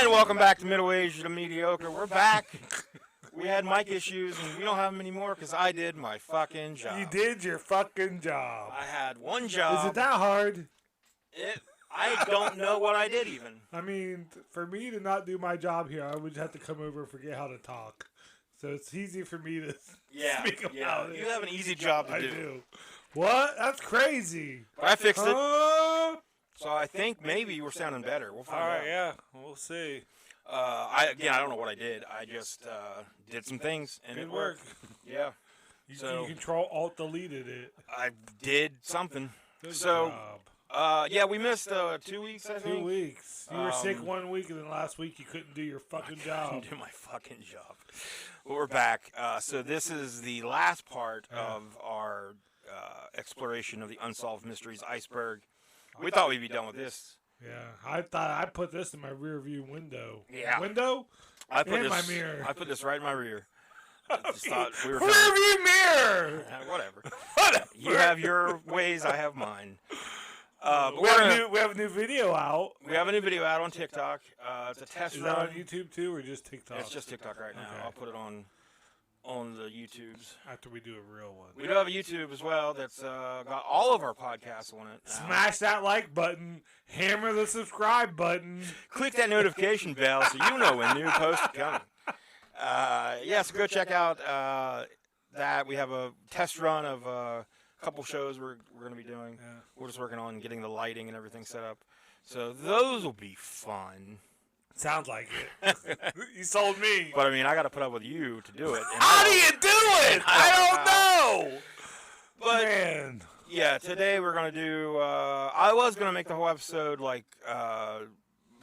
Welcome back to Middle Aged to Mediocre. We're back. We had mic issues, and we don't have them anymore because I did my fucking job. You did your fucking job. I had one job. Is it that hard? I don't know what I did even. I mean, for me to not do my job here, I would have to come over and forget how to talk. So it's easy for me to speak about it. You have an easy job to do. I do. What? That's crazy. But I fixed it. So I think maybe we're sounding better. We'll find out. All right, yeah. We'll see. I don't know what I did. I just did some things, and it worked. Yeah. You Control-Alt-Deleted it. I did something. Good job. Yeah, we missed 2 weeks, I think. 2 weeks. You were sick 1 week, and then last week you couldn't do your fucking job. I couldn't do my fucking job. But we're back. So this is the last part of our exploration of the Unsolved Mysteries Iceberg. We thought we'd be done with this. Yeah, I thought I'd put this in my rear view window. Yeah. Window? In my mirror. I put this right in my rear. I just thought we were rear view mirror! Whatever. Whatever. You have your ways, I have mine. We have a new video out. We have a new video out on TikTok. It's a test run. Is that on YouTube too, or just TikTok? It's just TikTok right now. Okay. I'll put it on the YouTubes. After we do a real one. We do have a YouTube as well that's got all of our podcasts on it. Smash that like button. Hammer the subscribe button. Click that notification bell so you know when new posts are coming. So go check out that. We have a test run of a couple shows we're going to be doing. Yeah. We're just working on getting the lighting and everything set up. So those will be fun. Sounds like it. You sold me. But I mean, I got to put up with you to do it. How do you do it? I don't know. But man, yeah, today we're gonna do. I was gonna make the whole episode like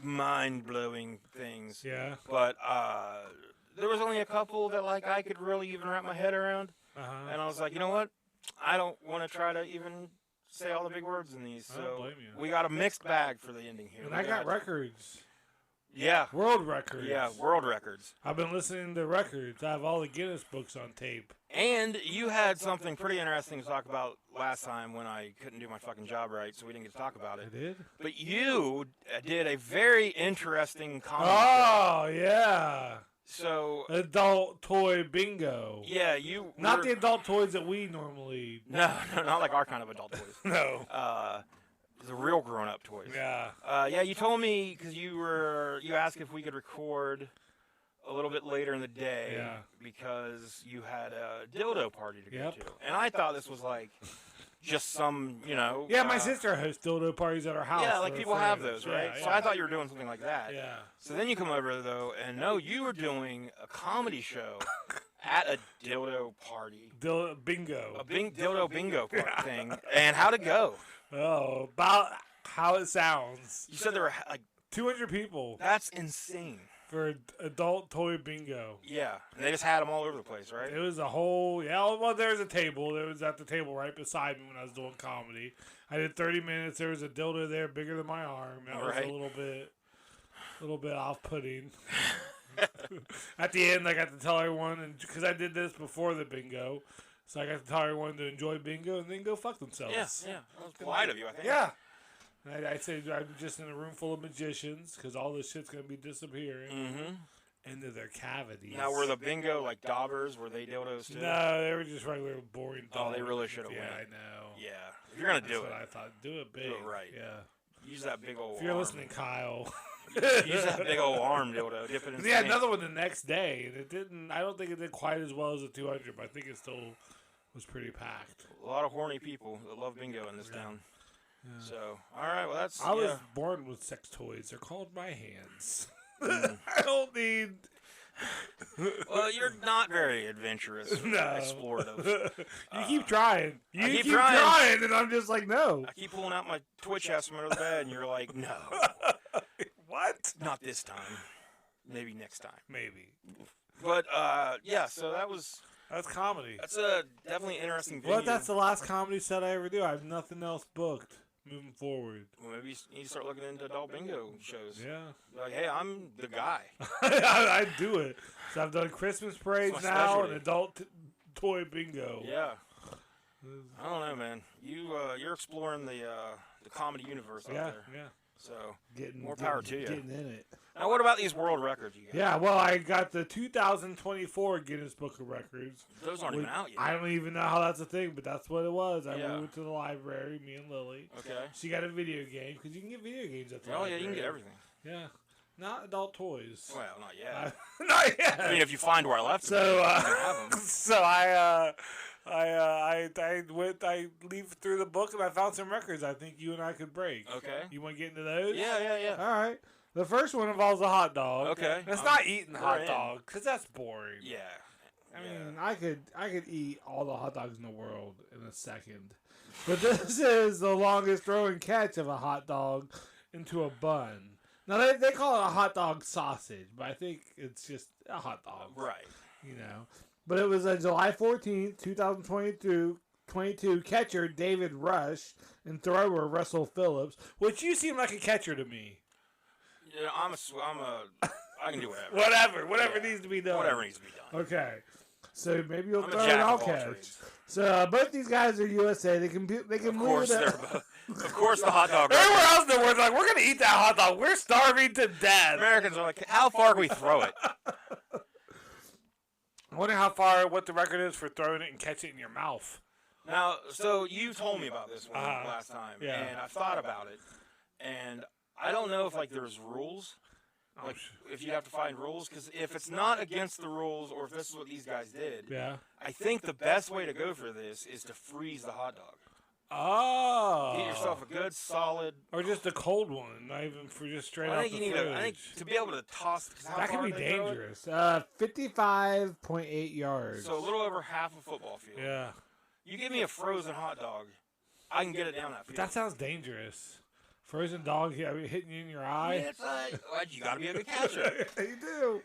mind-blowing things. Yeah. But there was only a couple that like I could really even wrap my head around. And I was like, you know what? I don't want to try to even say all the big words in these. So I don't blame you. We got a mixed bag for the ending here. And I got records. Yeah. World records. Yeah, world records. I've been listening to records. I have all the Guinness books on tape. And you had something pretty interesting to talk about last time when I couldn't do my fucking job right, so we didn't get to talk about it. I did? But you did a very interesting comedy show. show. Yeah. So adult toy bingo. Yeah, not the adult toys that we normally. No, not like our kind of adult toys. No. The real grown-up toys. Yeah. You told me because you asked if we could record a little bit later in the day. Yeah. Because you had a dildo party to go to, and I thought this was like just some, Yeah, my sister hosts dildo parties at her house. Yeah, like people have those, right? Yeah, so I thought you were doing something like that. Yeah. So then you come over though, and no, you were doing a comedy show at a dildo party. Bingo. A dildo bingo thing. And how'd it go? Oh, about how it sounds. You said there were like 200 people. That's insane. For adult toy bingo. Yeah. And they just had them all over the place, right? It was a whole, well, there was a table. There was at the table right beside me when I was doing comedy. I did 30 minutes. There was a dildo there bigger than my arm. That was a little bit off-putting. At the end, I got to tell everyone, because I did this before the bingo, so I got to tell everyone to enjoy bingo and then go fuck themselves. Yeah. That was polite of you, I think. Yeah. I said I'm just in a room full of magicians because all this shit's going to be disappearing into their cavities. Now, were the bingo like daubers? Were they dildos too? No, they were just regular boring daubers. Oh, they really should have went. Yeah, I know. Yeah. If you're going to do it. I thought. Do it big. Do it right. Yeah. Use that big old If you're arm. listening, Kyle. Use that big old arm dildo. Dip it in Yeah, another one the next day. And it didn't. I don't think it did quite as well as the 200, but I think it still was pretty packed. A lot of horny people that love bingo in this town. Yeah. So, all right, well, that's... I was born with sex toys. They're called my hands. Mm. I don't need... Well, you're not very adventurous or explorative. You keep trying. You keep keep trying. trying, and I'm just like, no. I keep pulling out my Twitch ass from under the bed, and you're like, no. What? Not this time. Maybe next time. Maybe. But, yeah, so that was... That's comedy. That's a definitely interesting video. Well, that's the last comedy set I ever do. I have nothing else booked moving forward. Well, maybe you need to start looking into adult bingo shows. Yeah. Like, hey, I'm the guy. I do it. So I've done Christmas parades now specialty. and adult toy bingo. Yeah. I don't know, man. You're exploring the comedy universe out there. Yeah. So, more power to you. Getting in it. Now, what about these world records you got? Yeah, well, I got the 2024 Guinness Book of Records. Those aren't even out yet. I don't even know how that's a thing, but that's what it was. I Yeah. went to the library, me and Lily. Okay. She got a video game, because you can get video games at the Oh, yeah, library. you can get everything. Yeah. Not adult toys. Well, not yet. Not yet. I mean, if you find where I left them, So, you can have them. so I leafed through the book and I found some records I think you and I could break. Okay. You want to get into those? Yeah. All right. The first one involves a hot dog. Okay. It's not eating we're hot in. dog because that's boring. Yeah. I mean, I could eat all the hot dogs in the world in a second, but this is the longest throw and catch of a hot dog into a bun. Now they call it a hot dog sausage, but I think it's just a hot dog. Right. You know. But it was July 14th, 2022, catcher David Rush and thrower Russell Phillips, which you seem like a catcher to me. Yeah, I can do whatever. Whatever needs to be done. Whatever needs to be done. Okay. So maybe you'll I'm throw a it jack I'll of all catch. trades. So both these guys are USA. They can Of move course, it. of course, the hot dog. Everywhere else in the world, like, we're going to eat that hot dog. We're starving to death. Americans are like, how far can we throw it? I wonder what the record is for throwing it and catching it in your mouth. Now, so you told me about this one last time, yeah. and I've thought about it, and I don't know if there's rules, if you have to find rules, because if it's not against the rules, or if this is what these guys did, Yeah. I think the best way to go for this is to freeze the hot dog. Oh. Get yourself a good solid. Or just a cold one, not even for just straight I out think the you need fridge. I think to be able to toss. That can be dangerous. 55.8 yards. So a little over half a football field. Yeah. You give me a frozen hot dog, I can get it down that But field. that sounds dangerous. Frozen dog hitting you in your eye. Yeah, it's like, you got to be a good catcher. You do.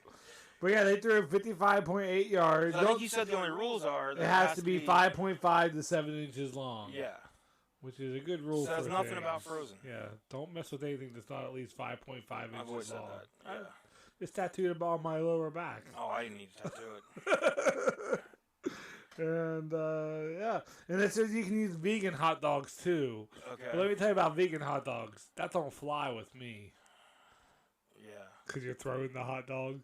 But yeah, they threw 55.8 yards. So I think you said the only rules are It that has to be 5.5 to 7 inches long. Yeah. Which is a good rule. Says for nothing things. about frozen. Yeah, don't mess with anything that's not at least 5.5 inches long. I've always said that. Yeah. It's tattooed on my lower back. Oh, I didn't need to tattoo it. And yeah, and it says you can use vegan hot dogs too. Okay. But let me tell you about vegan hot dogs. That don't fly with me. Yeah. Cause you're throwing the hot dog.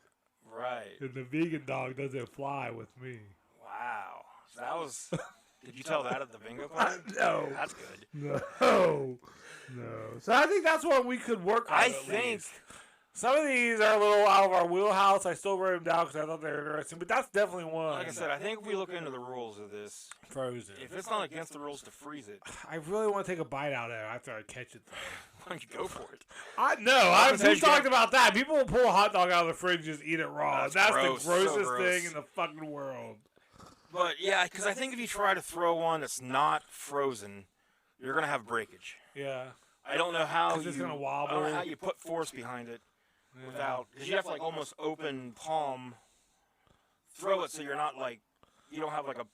Right. And the vegan dog doesn't fly with me. Wow. So that was. Did you tell that at the bingo party? No. That's good. No. So I think that's what we could work on. I at think. least. Some of these are a little out of our wheelhouse. I still wrote them down because I thought they were interesting. But that's definitely one. Like I said, I think if we look into the rules of this, Frozen. if it's not against the rules to freeze it, I really want to take a bite out of it after I catch it, though. why don't you go for it? We talked about that. People will pull a hot dog out of the fridge and just eat it raw. That's gross, the grossest so gross. thing in the fucking world. But yeah, because I think if you try to throw one that's not frozen, you're gonna have breakage. Yeah. I don't know how 'Cause it's gonna wobble. I don't know how you put force behind it without, because you have to almost open palm, throw it so you're not you don't have a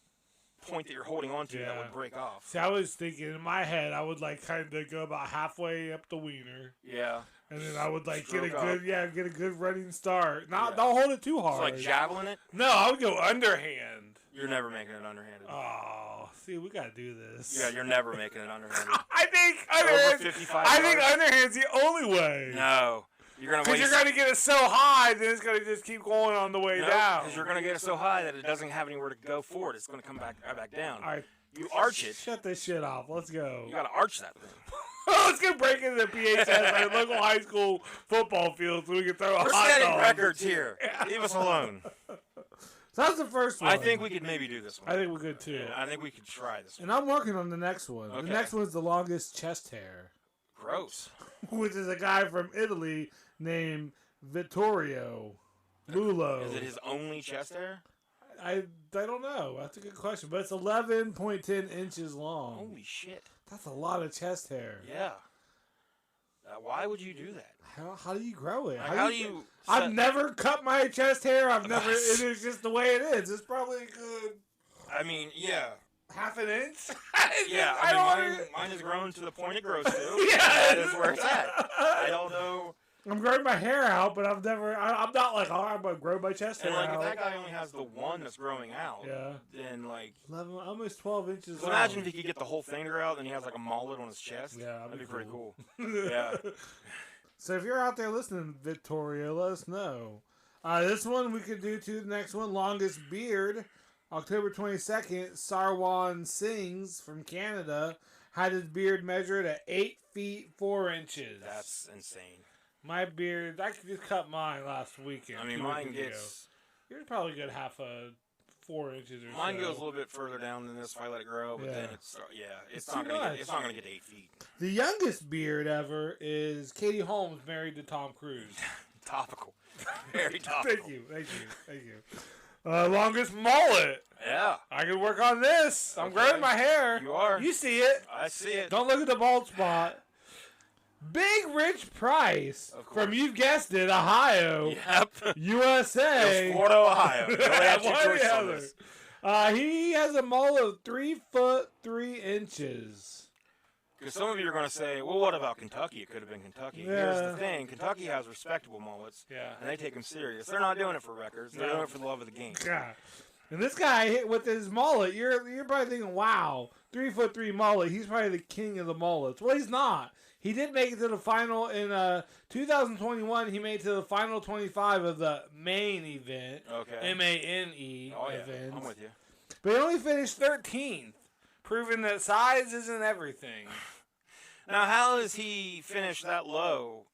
point that you're holding onto that would break off. See, I was thinking in my head, I would kind of go about halfway up the wiener. Yeah. And then I would get a Stroke good, up. get a good running start. Don't hold it too hard. It's like javelin it. No, I would go underhand. You're never making it underhanded. Oh, see, we gotta do this. Yeah, you're never making it underhanded. I think Over underhand. 55 I think yards? underhand's the only way. No. You're gonna Because you're going to get it so high, then it's going to just keep going on the way down. Because you're gonna get it so high that it doesn't have anywhere to go forward. It's gonna come back down. All right. You arch it. Shut this shit off. Let's go. You gotta arch that thing. Let's get break into the PHS at local high school football field so we can throw a We're hot setting dog. records here. Leave us alone. So that's the first one. I think we could maybe do this one. I think we could too. I think we could try this one. And I'm working on the next one. Okay. The next one's the longest chest hair. Gross. Which is a guy from Italy named Vittorio Lulo. Is it his only chest hair? I don't know. That's a good question. But it's 11.10 inches long. Holy shit. That's a lot of chest hair. Yeah. Why would you do that? How do you grow it? Like, how do you... I've never cut my chest hair. I've never... It is just the way it is. It's probably a good... I mean, yeah. Half an inch? Yeah, I mean, mine has grown to the point it grows to. Yeah. That is where it's at. I don't know... I'm growing my hair out, but I've never... I'm not like, I'm going to grow my chest hair out. out. If that guy only has the one that's growing out, yeah, then, like... 11, almost 12 inches So imagine if he could get the whole thing to grow out, and he has, like, a mullet on his chest. Yeah, that'd be pretty cool. Yeah. Yeah. So if you're out there listening, Victoria, let us know. This one we could do to the next one. Longest beard. October 22nd, Sarwan Sings from Canada had his beard measured at 8 feet 4 inches. That's insane. My beard, I could just cut mine last weekend. I mean, mine gets... Yours probably good half a 4 inches or so. Mine goes a little bit further down than this if I let it grow, but then it's not going to get 8 feet. The youngest beard ever is Katie Holmes married to Tom Cruise. Topical. Very topical. Thank you. Longest mullet. Yeah. I can work on this. I'm growing my hair. You are. You see it. I see it. Don't look at the bald spot. Big Rich Price from, you've guessed it, Ohio. Yep. USA. Florida, Ohio. You only have two choices on this. He has a mullet of 3 foot 3 inches. Because some of you are going to say, well, what about Kentucky? It could have been Kentucky. Yeah. Here's the thing. Kentucky has respectable mullets, and they take them serious. They're not doing it for records. They're doing it for the love of the game. Yeah. And this guy, with his mullet, you're probably thinking, wow, 3 foot 3 mullet. He's probably the king of the mullets. Well, he's not. He did make it to the final in 2021. He made it to the final 25 of the main event. Okay. MANE event. event. I'm with you. But he only finished 13th, proving that size isn't everything. Now, how does he finish that low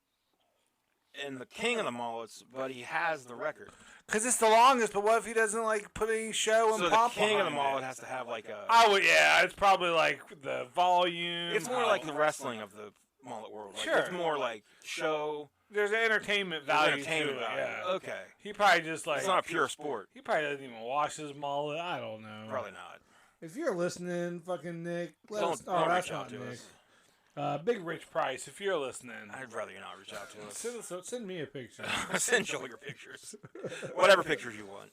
in the king of the mullets, but he has the record? Because it's the longest, but what if he doesn't put any show and pop So the king of the mullet has to have a... it's probably like the volume. It's more like the wrestling of the mullet world. Sure. It's more like show. There's an entertainment value to it. Yeah. Okay. He probably just It's not a pure sport. He probably doesn't even wash his mullet. I don't know. Probably not. If you're listening, fucking Nick, don't that's reach out not to Nick. us. Big Rich Price, if you're listening. I'd rather you not reach out to us. Send me a picture. Send you all your pictures. Whatever pictures you want.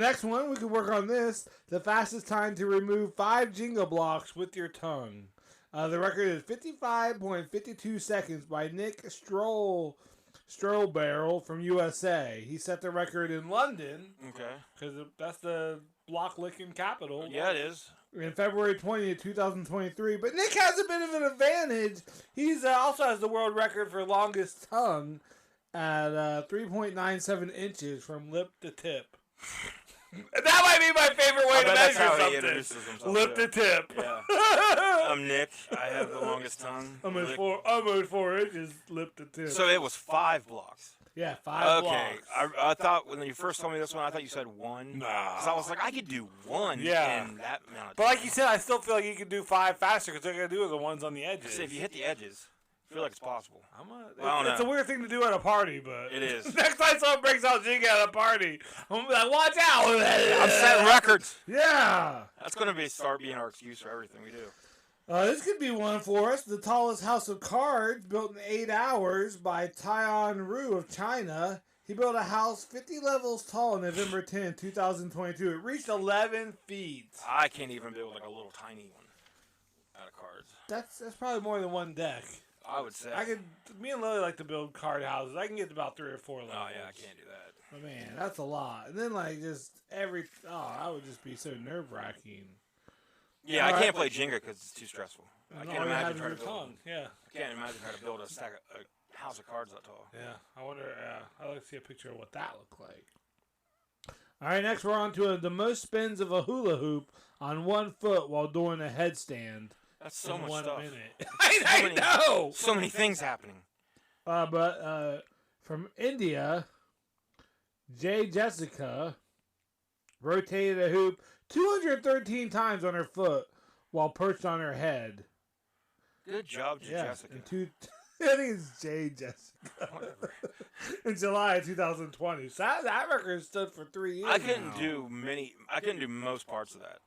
Next one, we can work on this. The fastest time to remove 5 Jenga blocks with your tongue. The record is 55.52 seconds by Nick Strollbarrel from USA. He set the record in London. Okay. Because that's the block licking capital. Yeah, it is. In February 20th, 2023. But Nick has a bit of an advantage. He's also has the world record for longest tongue at 3.97 inches from lip to tip. That might be my favorite way to measure something. Lip to tip. Yeah. I'm Nick. I have the longest tongue. Almost 4 inches lip to tip. So it was 5 blocks. Yeah, 5 blocks. Okay. I thought when you first told me this one, I thought you said 1. Nah. Because I was like, I could do 1 in that amount of time. But like you said, I still feel like you could do 5 faster because they're going to do the ones on the edges. See, if you hit the edges, I feel like it's possible. It's a weird thing to do at a party, but... It is. Next time someone breaks out Jenga at a party, I'm like, watch out! I'm setting records. Yeah! That's going to start being our excuse for everything we do. This could be one for us. The tallest house of cards, built in 8 hours by Tian Ru of China. He built a house 50 levels tall on November 10, 2022. It reached 11 feet. I can't even build like a little tiny one out of cards. That's probably more than one deck. I would say. Me and Lily like to build card houses. I can get about 3 or 4 levels. Oh, yeah, I can't do that. But man, that's a lot. And then that would just be so nerve-wracking. Yeah, I can't play Jenga because it's too stressful. I can't imagine trying to build. Yeah. I can't imagine trying to build a house of cards that tall. Yeah, I wonder. I'd like to see a picture of what that looked like. All right, next we're on to the most spins of a hula hoop on 1 foot while doing a headstand. That's so much 1 stuff. minute. I know. So many things happening. But from India, Jessica rotated a hoop 213 times on her foot while perched on her head. Good job to Jessica. I think it's Jessica. Whatever. In July of 2020. So that record stood for 3 years. I couldn't do most parts of that.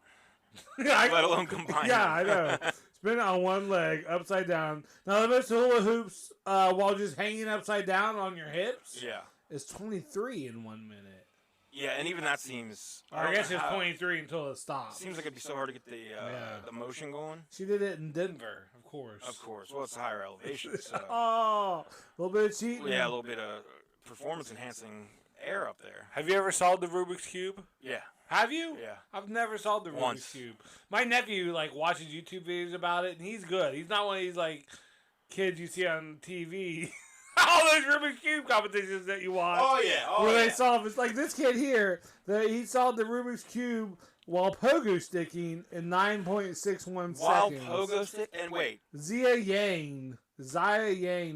Yeah, let alone combine. Yeah, I know. Spin it on one leg, upside down. Now the most hula hoops while just hanging upside down on your hips. Yeah. Is 23 in 1 minute. Yeah, and even that seems. I guess it's 23 until it stops. Seems like it'd be so hard to get the motion going. She did it in Denver, of course. Of course. Well, it's a higher elevation, so. Oh, a little bit of cheating. Yeah, a little bit of performance-enhancing air up there. Have you ever solved the Rubik's Cube? Yeah. Have you? Yeah. I've never solved the Rubik's Cube. My nephew watches YouTube videos about it, and he's good. He's not one of these kids you see on TV. All those Rubik's Cube competitions that you watch. Oh yeah. Where they solve it's like this kid here. He solved the Rubik's Cube while pogo sticking in 9.61 seconds. While pogo stick and wait. Zia Yang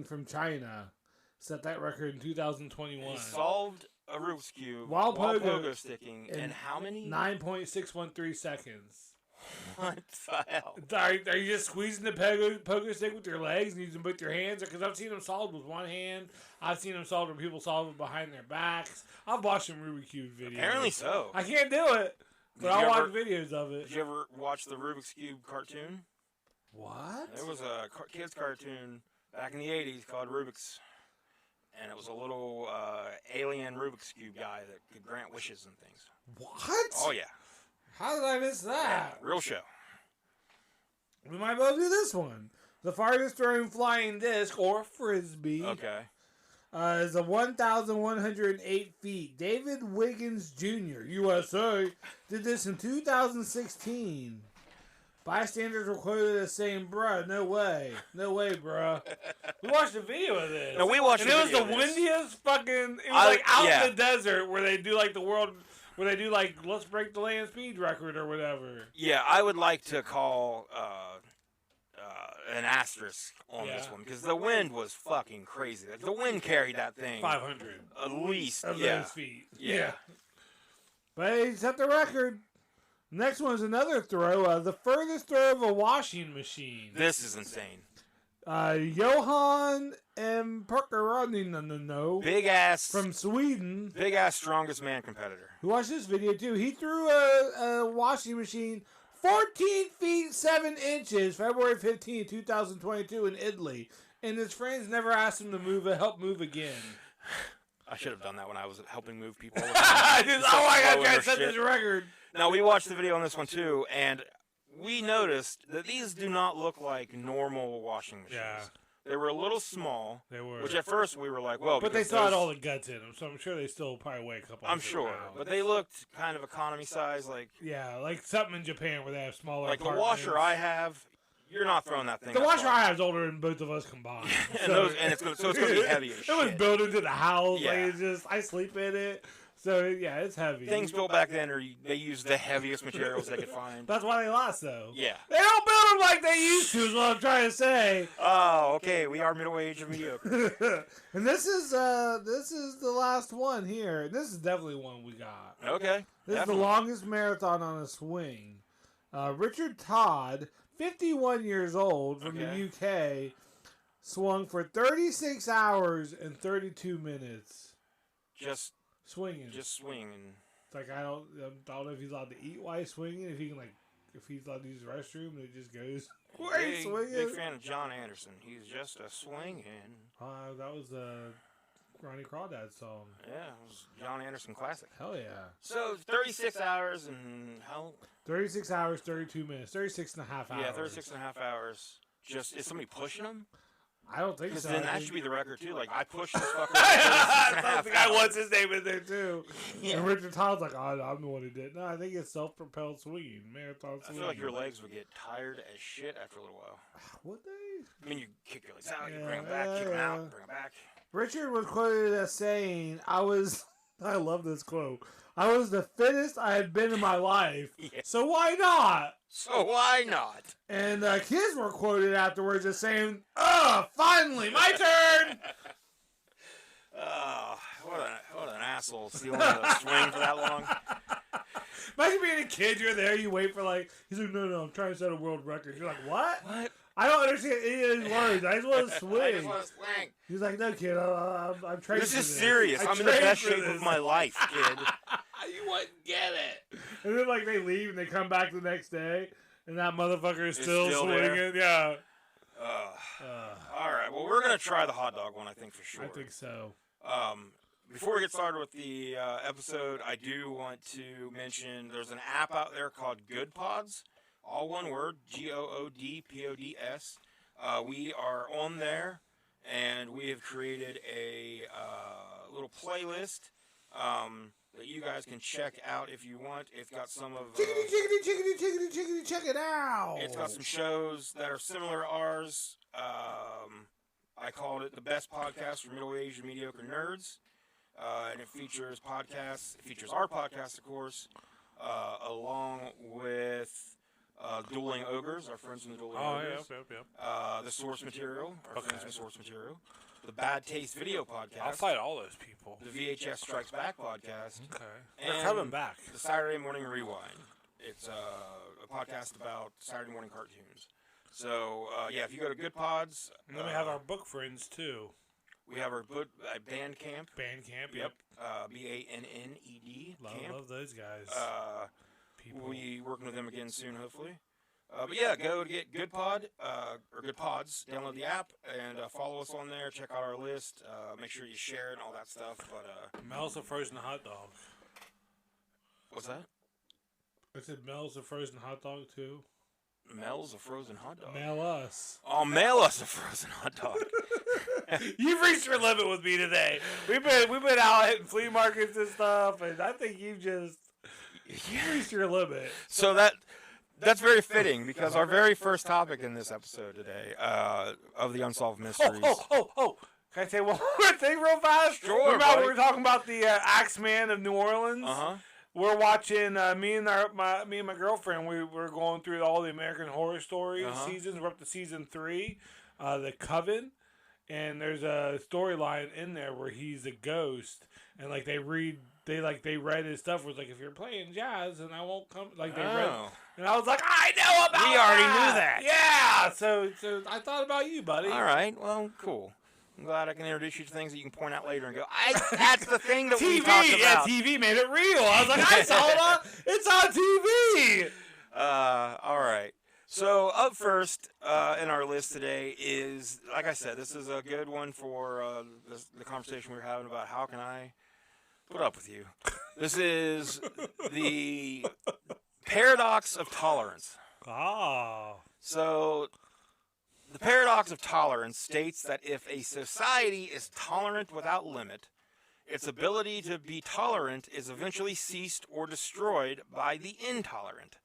from China set that record in 2021. He solved a Rubik's Cube while pogo sticking in how many? 9.613 seconds. What the hell? Are you just squeezing the pogo stick with your legs and using both your hands? Because I've seen them solved with one hand. I've seen them solved when people solve it behind their backs. I've watched some Rubik's Cube videos. Apparently so. I can't do it, but I'll watch videos of it. Did you ever watch the Rubik's Cube cartoon? What? There was a kids cartoon back in the 80s called Rubik's. And it was a little alien Rubik's Cube guy that could grant wishes and things. What? Oh, yeah. How did I miss that? Yeah, real show. We might well do this one. The farthest thrown flying disc, or frisbee, is a 1,108 feet. David Wiggins Jr., USA, did this in 2016. Bystanders were quoted as saying, bruh, no way. No way, bruh. We watched a video of this. No, we watched and a video video of this. And it was the windiest fucking... It was out in the desert where they do the world... Where they do let's break the land speed record or whatever. Yeah, I would like to call an asterisk on this one because the wind was fucking crazy. The wind carried that thing 500 at least of those feet. Yeah. But he set the record. Next one is another throw. The furthest throw of a washing machine. This is insane. Johan M. Perkeronino. Big ass. From Sweden. Big ass strongest man competitor. Who watched this video too. He threw a washing machine 14 feet 7 inches February 15, 2022 in Italy. And his friends never asked him to help move again. I should have done that when I was helping move people. I gotta set this record. Now, we watched the video on this one too, and we noticed that these do not look like normal washing machines. Yeah. They were a little small. They were. Which at first we were like, well, but they still had all the guts in them, so I'm sure they still probably weigh a couple. I'm sure, but they looked kind of economy size, like like something in Japan where they have smaller. Like the washer I have, you're not throwing that thing. The washer I have is older than both of us combined. and it's gonna be heavy as shit. It was built into the house. Yeah. I sleep in it. So, yeah, it's heavy. Things built back then, they used the heaviest materials they could find. That's why they last, though. Yeah. They don't build them like they used to, is what I'm trying to say. Oh, okay. We are middle-aged and mediocre. And this is the last one here. This is definitely one we got. Okay. This is the longest marathon on a swing. Richard Todd, 51 years old, from the UK, swung for 36 hours and 32 minutes. Just swinging. It's like I don't know if he's allowed to eat while he's swinging. If he's allowed to use the restroom, and it just goes. Big fan of John Anderson. He's just a swinging. That was a Ronnie Crawdad song. Yeah, it was John Anderson classic. Hell yeah. So 36 hours and how? 36 hours, 32 minutes, 36 and a half hours. Yeah, 36 and a half hours. Just is somebody pushing him? I don't think so. Then that should be the record too. Like I pushed this fucker. The guy wants his name in there too. Yeah. And Richard Todd's like, oh, I'm the one who did. No, I think it's self-propelled swinging, marathon swinging. I feel like your legs would get tired as shit after a little while. Would they? I mean, you kick your legs out, you bring them back, kick them out, bring them back. Richard was quoted as saying, I love this quote. I was the fittest I had been in my life. Yeah. So why not? And kids were quoted afterwards as saying, finally, my turn! What an asshole stealing a swing for that long. Imagine being a kid, you're there, you wait for he's like, no, I'm trying to set a world record. You're like, what? What? I don't understand any of his words. I just want to swing. I just want to swing. He's like, no, kid, I'm training This for is serious. I'm in the best shape of my life, kid. You wouldn't get it. And then, they leave and they come back the next day, and that motherfucker is still swinging. There? Yeah. All right. Well, we're going to try the hot dog one, I think, for sure. I think so. Before we get started with the episode, I do want to mention there's an app out there called Good Pods. All one word, GOODPODS. We are on there, and we have created a little playlist that you guys can check out if you want. It's got some of... Chickadee, check it out! It's got some shows that are similar to ours. I called it The Best Podcast for Middle-Aged and Mediocre Nerds. And it features podcasts. It features our podcast, of course, along with... Dueling Ogres, our friends from the Dueling Ogres. Yep. The Source Material, our friends from Source Material. The Bad Taste Video Podcast. I'll fight all those people. The VHS Strikes Back Podcast. Okay. And they're coming back. The Saturday Morning Rewind. It's a podcast about Saturday morning cartoons. So, if you go to Good Pods... And then we have our book friends, too. We have our book, Bandcamp. Bandcamp, yep. BANNED. Love those guys. We'll be working with them again soon, hopefully. Go to get Good Pod, or Good Pods. Download the app and follow us on there. Check out our list. Make sure you share it and all that stuff. But Mel's a frozen hot dog. What's that? I said Mel's a frozen hot dog too. Mel's a frozen hot dog. Mail us. Oh, mail us a frozen hot dog. You've reached your limit with me today. We've been out hitting flea markets and stuff, and I think you reached your limit. So that's very fitting because our very first topic in this episode today of the Unsolved Mysteries. Oh! Can I say one more thing real fast? Sure. We were talking about the Axeman of New Orleans. We're watching. Me and my girlfriend. We're going through all the American Horror Story seasons. We're up to season 3, The Coven, and there's a storyline in there where he's a ghost, and they read his stuff. Was if you're playing jazz, and I won't come. They read, and I was like, I know about. We already knew that. Yeah. So I thought about you, buddy. All right. Well, cool. I'm glad I can introduce you to things that you can point out later and go, that's the thing that we talked about. Yeah, TV made it real. I was like, I saw it it's on TV. All right. So up first in our list today is, like I said, this is a good one for the conversation we were having about how can I put up with you. This is the paradox of tolerance. So the paradox of tolerance states that if a society is tolerant without limit, its ability to be tolerant is eventually ceased or destroyed by the intolerant.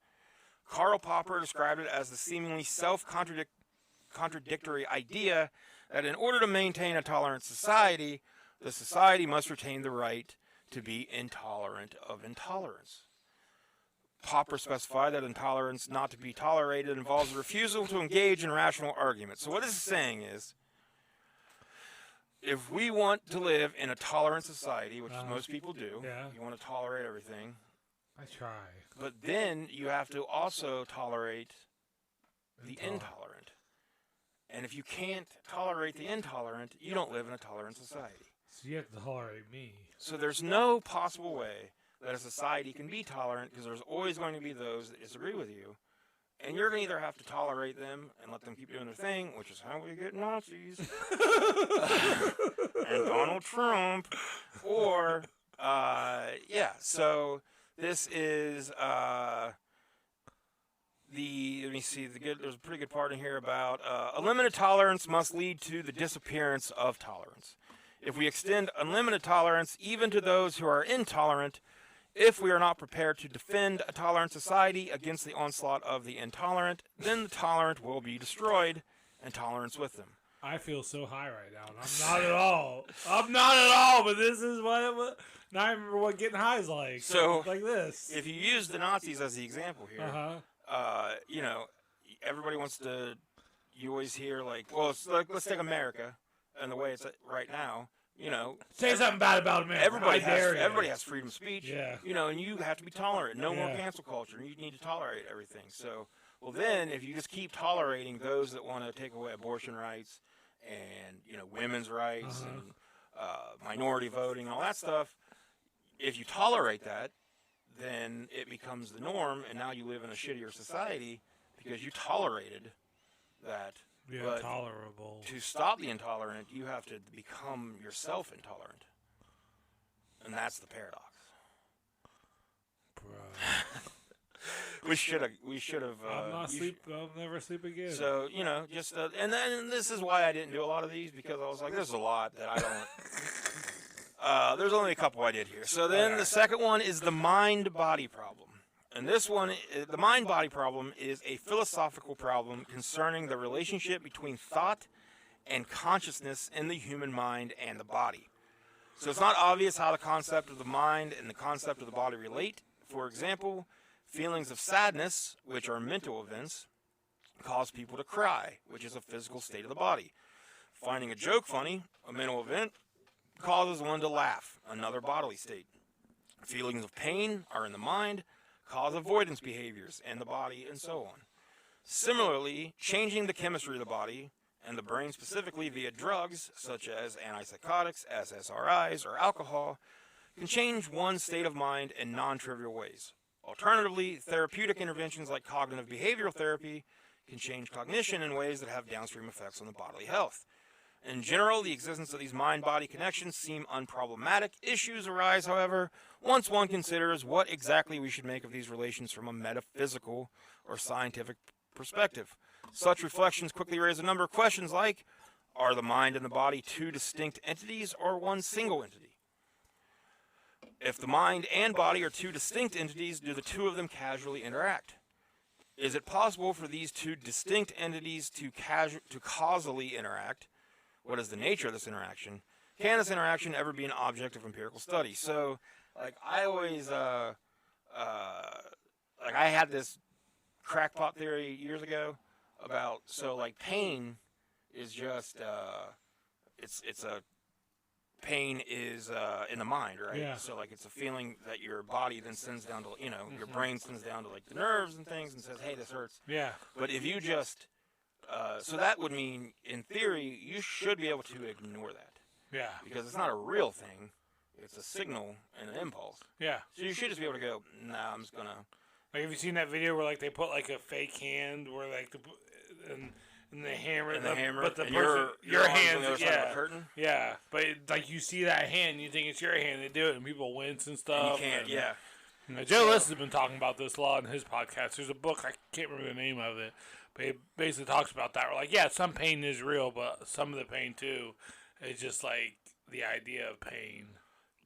Karl Popper described it as the seemingly self-contradictory idea that in order to maintain a tolerant society, the society must retain the right to be intolerant of intolerance. Popper specified that intolerance not to be tolerated involves a refusal to engage in rational argument. So what this is saying is, if we want to live in a tolerant society, which most people do, you want to tolerate everything. I try. But then you have to also tolerate the intolerant. And if you can't tolerate the intolerant, you don't live in a tolerant society. So you have to tolerate me. So there's no possible way that a society can be tolerant because there's always going to be those that disagree with you. And you're going to either have to tolerate them and let them keep doing their thing, which is how we get Nazis and Donald Trump, or, so this is let me see, there's a pretty good part in here about a limited tolerance must lead to the disappearance of tolerance. If we extend unlimited tolerance even to those who are intolerant, if we are not prepared to defend a tolerant society against the onslaught of the intolerant, then the tolerant will be destroyed, and tolerance with them. I feel so high right now, and I'm not at all. I'm not at all, but this is what it was. Now I remember what getting high is like. So, like this. If you use the Nazis as the example here, everybody wants to, you always hear let's take America and the way it's right now. say something bad about him. Everybody has freedom of speech. Yeah. And you have to be tolerant. No more cancel culture. You need to tolerate everything. So, well, then if you just keep tolerating those that want to take away abortion rights and women's rights and minority voting, all that stuff, if you tolerate that, then it becomes the norm, and now you live in a shittier society because you tolerated that. Yeah, but tolerable. To stop the intolerant, you have to become yourself intolerant, and that's the paradox. We should have. I'll never sleep again. So just and then this is why I didn't do a lot of these, because I was like, there's a lot that I don't. There's only a couple I did here. So then the second one is the mind-body problem. And this one, the mind-body problem, is a philosophical problem concerning the relationship between thought and consciousness in the human mind and the body. So it's not obvious how the concept of the mind and the concept of the body relate. For example, feelings of sadness, which are mental events, cause people to cry, which is a physical state of the body. Finding a joke funny, a mental event, causes one to laugh, another bodily state. Feelings of pain are in the mind, cause avoidance behaviors in the body, and so on. Similarly, changing the chemistry of the body and the brain specifically via drugs such as antipsychotics, SSRIs, or alcohol can change one's state of mind in non-trivial ways. Alternatively, therapeutic interventions like cognitive behavioral therapy can change cognition in ways that have downstream effects on the bodily health. In general, the existence of these mind-body connections seem unproblematic. Issues arise, however, once one considers what exactly we should make of these relations from a metaphysical or scientific perspective. Such reflections quickly raise a number of questions like, are the mind and the body two distinct entities or one single entity? If the mind and body are two distinct entities, do the two of them casually interact? Is it possible for these two distinct entities to causally interact? What is the nature of this interaction? Can this interaction ever be an object of empirical study? So, I always, I had this crackpot theory years ago about, pain is just, pain is in the mind, right? Yeah. So, it's a feeling that your body then sends down to, your brain sends down to, the nerves and things and says, hey, this hurts. Yeah. But if you just... so that would mean, in theory, you should be able to ignore that. Yeah. Because it's not a real thing. It's a signal and an impulse. Yeah. So you should just be able to go, nah, I'm just going to... have you seen that video where, they put, a fake hand where, and the hammer... And the hammer. But the and person... Your hand, on the other side of the curtain? Yeah. But, you see that hand, you think it's your hand, they do it, and people wince and stuff. And you can't, Joe List has been talking about this a lot in his podcast. There's a book, I can't remember the name of it, but he basically talks about that. We're some pain is real, but some of the pain, too, is just, the idea of pain.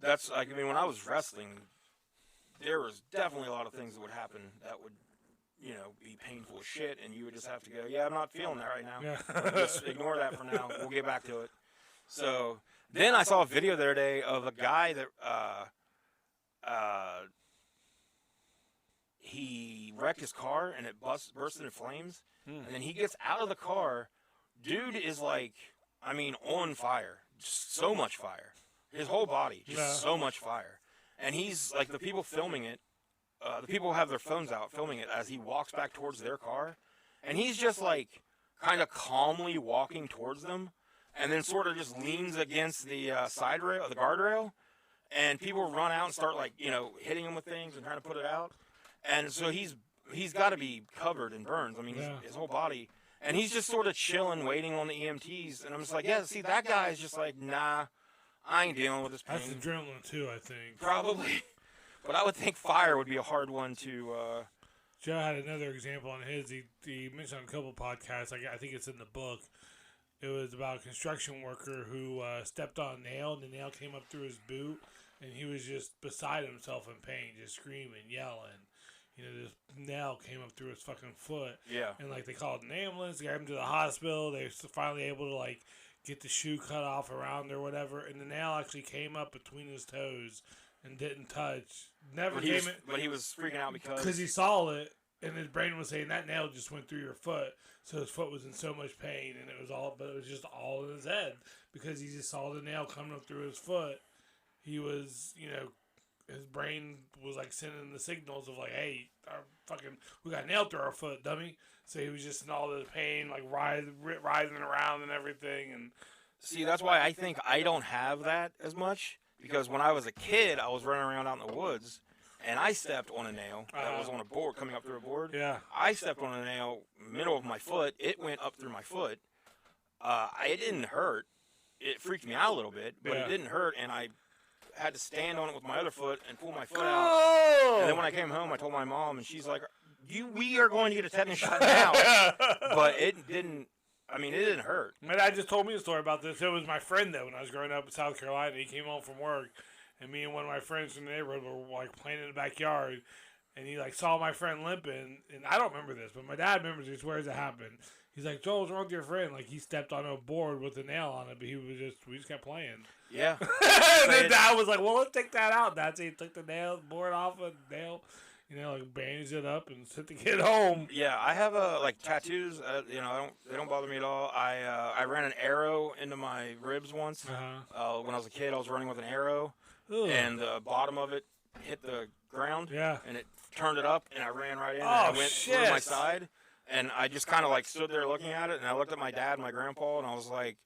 That's, when I was wrestling, there was definitely a lot of things that would happen that would, be painful as shit, and you would just have to go, yeah, I'm not feeling that right now. Yeah. Just ignore that for now. We'll get back to it. So, then I saw a video the other day of a guy that, he wrecked his car and it burst into flames. And then he gets out of the car. Dude is on fire. Just so much fire. His whole body, just so much fire. And he's the people filming it, the people have their phones out filming it as he walks back towards their car. And he's just kind of calmly walking towards them. And then sort of just leans against the side rail, the guardrail. And people run out and start hitting him with things and trying to put it out. And so he's got to be covered in burns. His whole body. And he's just sort of chilling, waiting on the EMTs. And I'm just see, that guy is just nah, I ain't dealing with this pain. That's adrenaline, too, I think. Probably. But I would think fire would be a hard one to... Joe had another example on his. He mentioned on a couple podcasts. I think it's in the book. It was about a construction worker who stepped on a nail, and the nail came up through his boot. And he was just beside himself in pain, just screaming, yelling. This nail came up through his fucking foot. Yeah. And, they called an ambulance, got him to the hospital. They were finally able to, get the shoe cut off around or whatever. And the nail actually came up between his toes and didn't touch. But he was freaking out because... Because he saw it. And his brain was saying that nail just went through your foot, so his foot was in so much pain, and it was just all in his head because he just saw the nail coming up through his foot. He was, his brain was like sending the signals of like, hey, we got nailed through our foot, dummy. So he was just in all this pain, like writhing around and everything. And see, that's why I think I don't have that as much, because when I was a kid, I was running around out in the woods. And I stepped on a nail that was on a board, coming up through a board. Yeah. I stepped on a nail, middle of my foot. It went up through my foot. It didn't hurt. It freaked me out a little bit, but it didn't hurt. And I had to stand on it with my other foot and pull my foot out. And then when I came home, I told my mom, and she's like, we are going to get a tetanus shot now. But it didn't. I mean, it didn't hurt. My dad just told me a story about this. It was my friend, though, when I was growing up in South Carolina. He came home from work. And me and one of my friends from the neighborhood were like playing in the backyard, and he like saw my friend limping, and I don't remember this, but my dad remembers. He swears it happened. He's like, "Joel, what's wrong with your friend?" Like he stepped on a board with a nail on it, but we just kept playing. Yeah. And then Dad was like, "Well, let's take that out." That's he took the board off a nail, like bandaged it up and sent the kid home. Yeah, I have like tattoos. They don't bother me at all. I ran an arrow into my ribs once. When I was a kid, I was running with an arrow. Ugh. And the bottom of it hit the ground, and it turned it up, and I ran right in, and I went through my side, and I just kind of like stood there looking at it, and I looked at my dad and my grandpa, and I was like,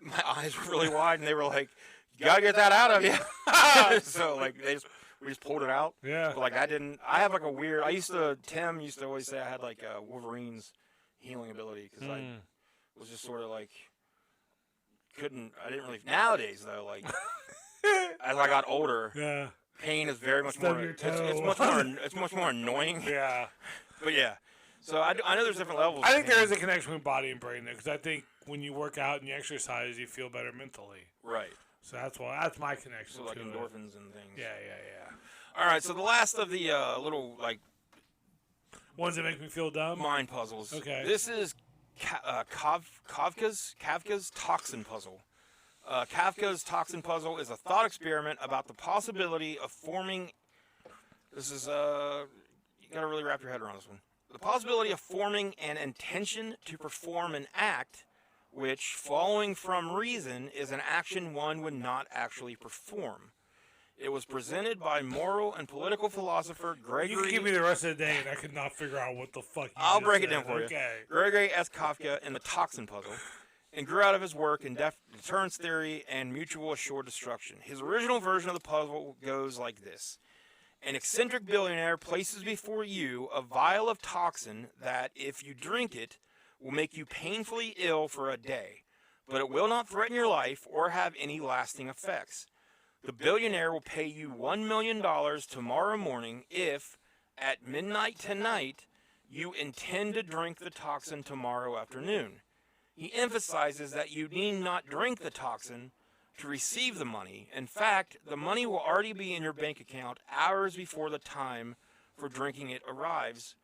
my eyes were really wide, and they were like, you gotta get that out of you. So like we just pulled it out. Yeah. But like I have like a weird. Tim used to always say I had like Wolverine's healing ability, because I was just sort of like I didn't really. Nowadays though, like. As I got older, pain is very much more. It's much more annoying. Yeah, but yeah. So I know there's different levels. I think there is a connection between body and brain, though, because I think when you work out and you exercise, you feel better mentally. Right. So that's my connection. So like endorphins and things. Yeah. All right. So the last of the little like ones that make me feel dumb. Mind puzzles. Okay. This is Kafka's toxin puzzle. Kafka's toxin puzzle is a thought experiment about the possibility of forming. This is you gotta really wrap your head around this one. The possibility of forming an intention to perform an act, which, following from reason, is an action one would not actually perform. It was presented by moral and political philosopher Gregory. You can give me the rest of the day, and I could not figure out what the fuck. I'll break it down for you. Okay. Gregory S. Kafka in the Toxin Puzzle. And grew out of his work in deterrence theory and mutual assured destruction. His original version of the puzzle goes like this. An eccentric billionaire places before you a vial of toxin that, if you drink it, will make you painfully ill for a day, but it will not threaten your life or have any lasting effects. The billionaire will pay you $1 million tomorrow morning if, at midnight tonight, you intend to drink the toxin tomorrow afternoon. He emphasizes that you need not drink the toxin to receive the money. In fact, the money will already be in your bank account hours before the time for drinking it arrives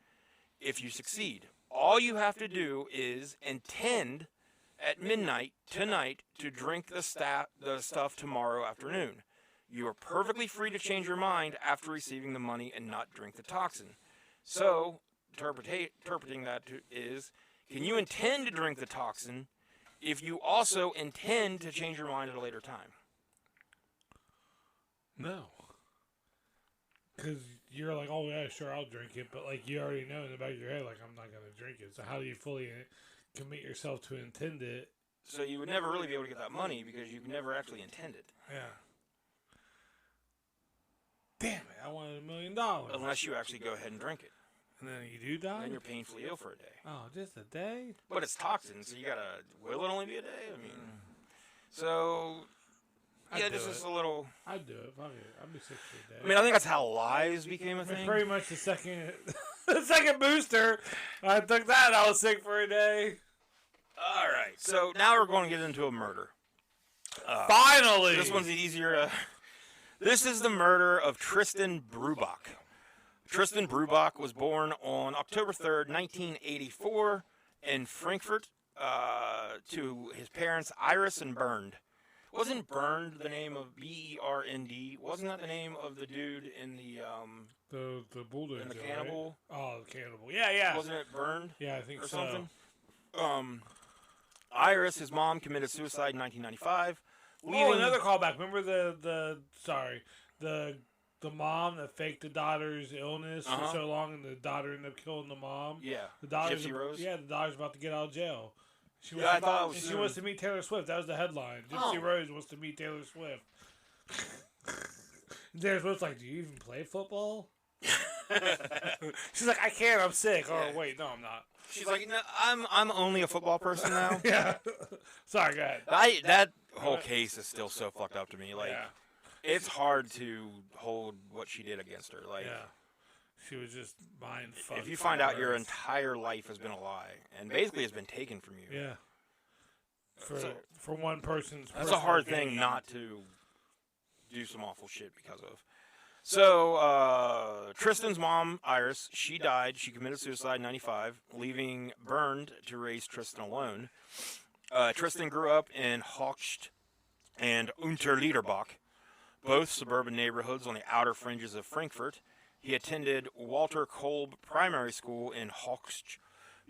if you succeed. All you have to do is intend at midnight tonight to drink the stuff tomorrow afternoon. You are perfectly free to change your mind after receiving the money and not drink the toxin. So, interpreting that is... Can you intend to drink the toxin if you also intend to change your mind at a later time? No. Because you're like, oh, yeah, sure, I'll drink it. But, like, you already know in the back of your head, like, I'm not going to drink it. So how do you fully commit yourself to intend it? So you would never really be able to get that money because you've never actually intended. Yeah. Damn it, I wanted $1 million. Unless you actually go ahead and drink it. And then you do die? Then you're painfully ill for a day. Oh, just a day? But it's toxin, so you gotta... Will it only be a day? I mean... So... Yeah, this is a little... I'd do it. Fuck it. I'd be sick for a day. I mean, I think that's how lies became a thing. Pretty much the second... the second booster, I took that, I was sick for a day. Alright, so now we're going to get into a murder. Finally! This one's easier. This is the murder of Tristan Brubach. Tristan Brubach was born on October 3rd, 1984 in Frankfurt to his parents Iris and Bernd. Wasn't Burned the name of Bernd? Wasn't that the name of the dude in the bulldozer, in the cannibal? Right? Oh, the cannibal. Yeah. Wasn't it Burned? Yeah, I think or so. Something. Iris, his mom, committed suicide in 1995. Oh, another callback. Remember the mom that faked the daughter's illness for so long, and the daughter ended up killing the mom. Yeah, the daughter's Gypsy Rose. Yeah, the daughter's about to get out of jail. She wants to meet Taylor Swift. That was the headline. Gypsy Rose wants to meet Taylor Swift. Taylor Swift's like, "Do you even play football?" She's like, "I can't. I'm sick." Yeah. Oh wait, no, I'm not. She's like, "No, I'm only a football person now." Yeah. Sorry, go ahead. That whole case is still so fucked up to me. Like, it's hard to hold what she did against her. Like, she was just mind fucked. If you find out your entire life has been a lie and basically has been taken from you. Yeah. For one person's. That's a hard thing not to do some awful shit because of. So, Tristan's mom, Iris, she died. She committed suicide in 95, leaving Bernd to raise Tristan alone. Tristan grew up in Hochst and Unterliederbach, both suburban neighborhoods on the outer fringes of Frankfurt. He attended Walter Kolb Primary School in Hochst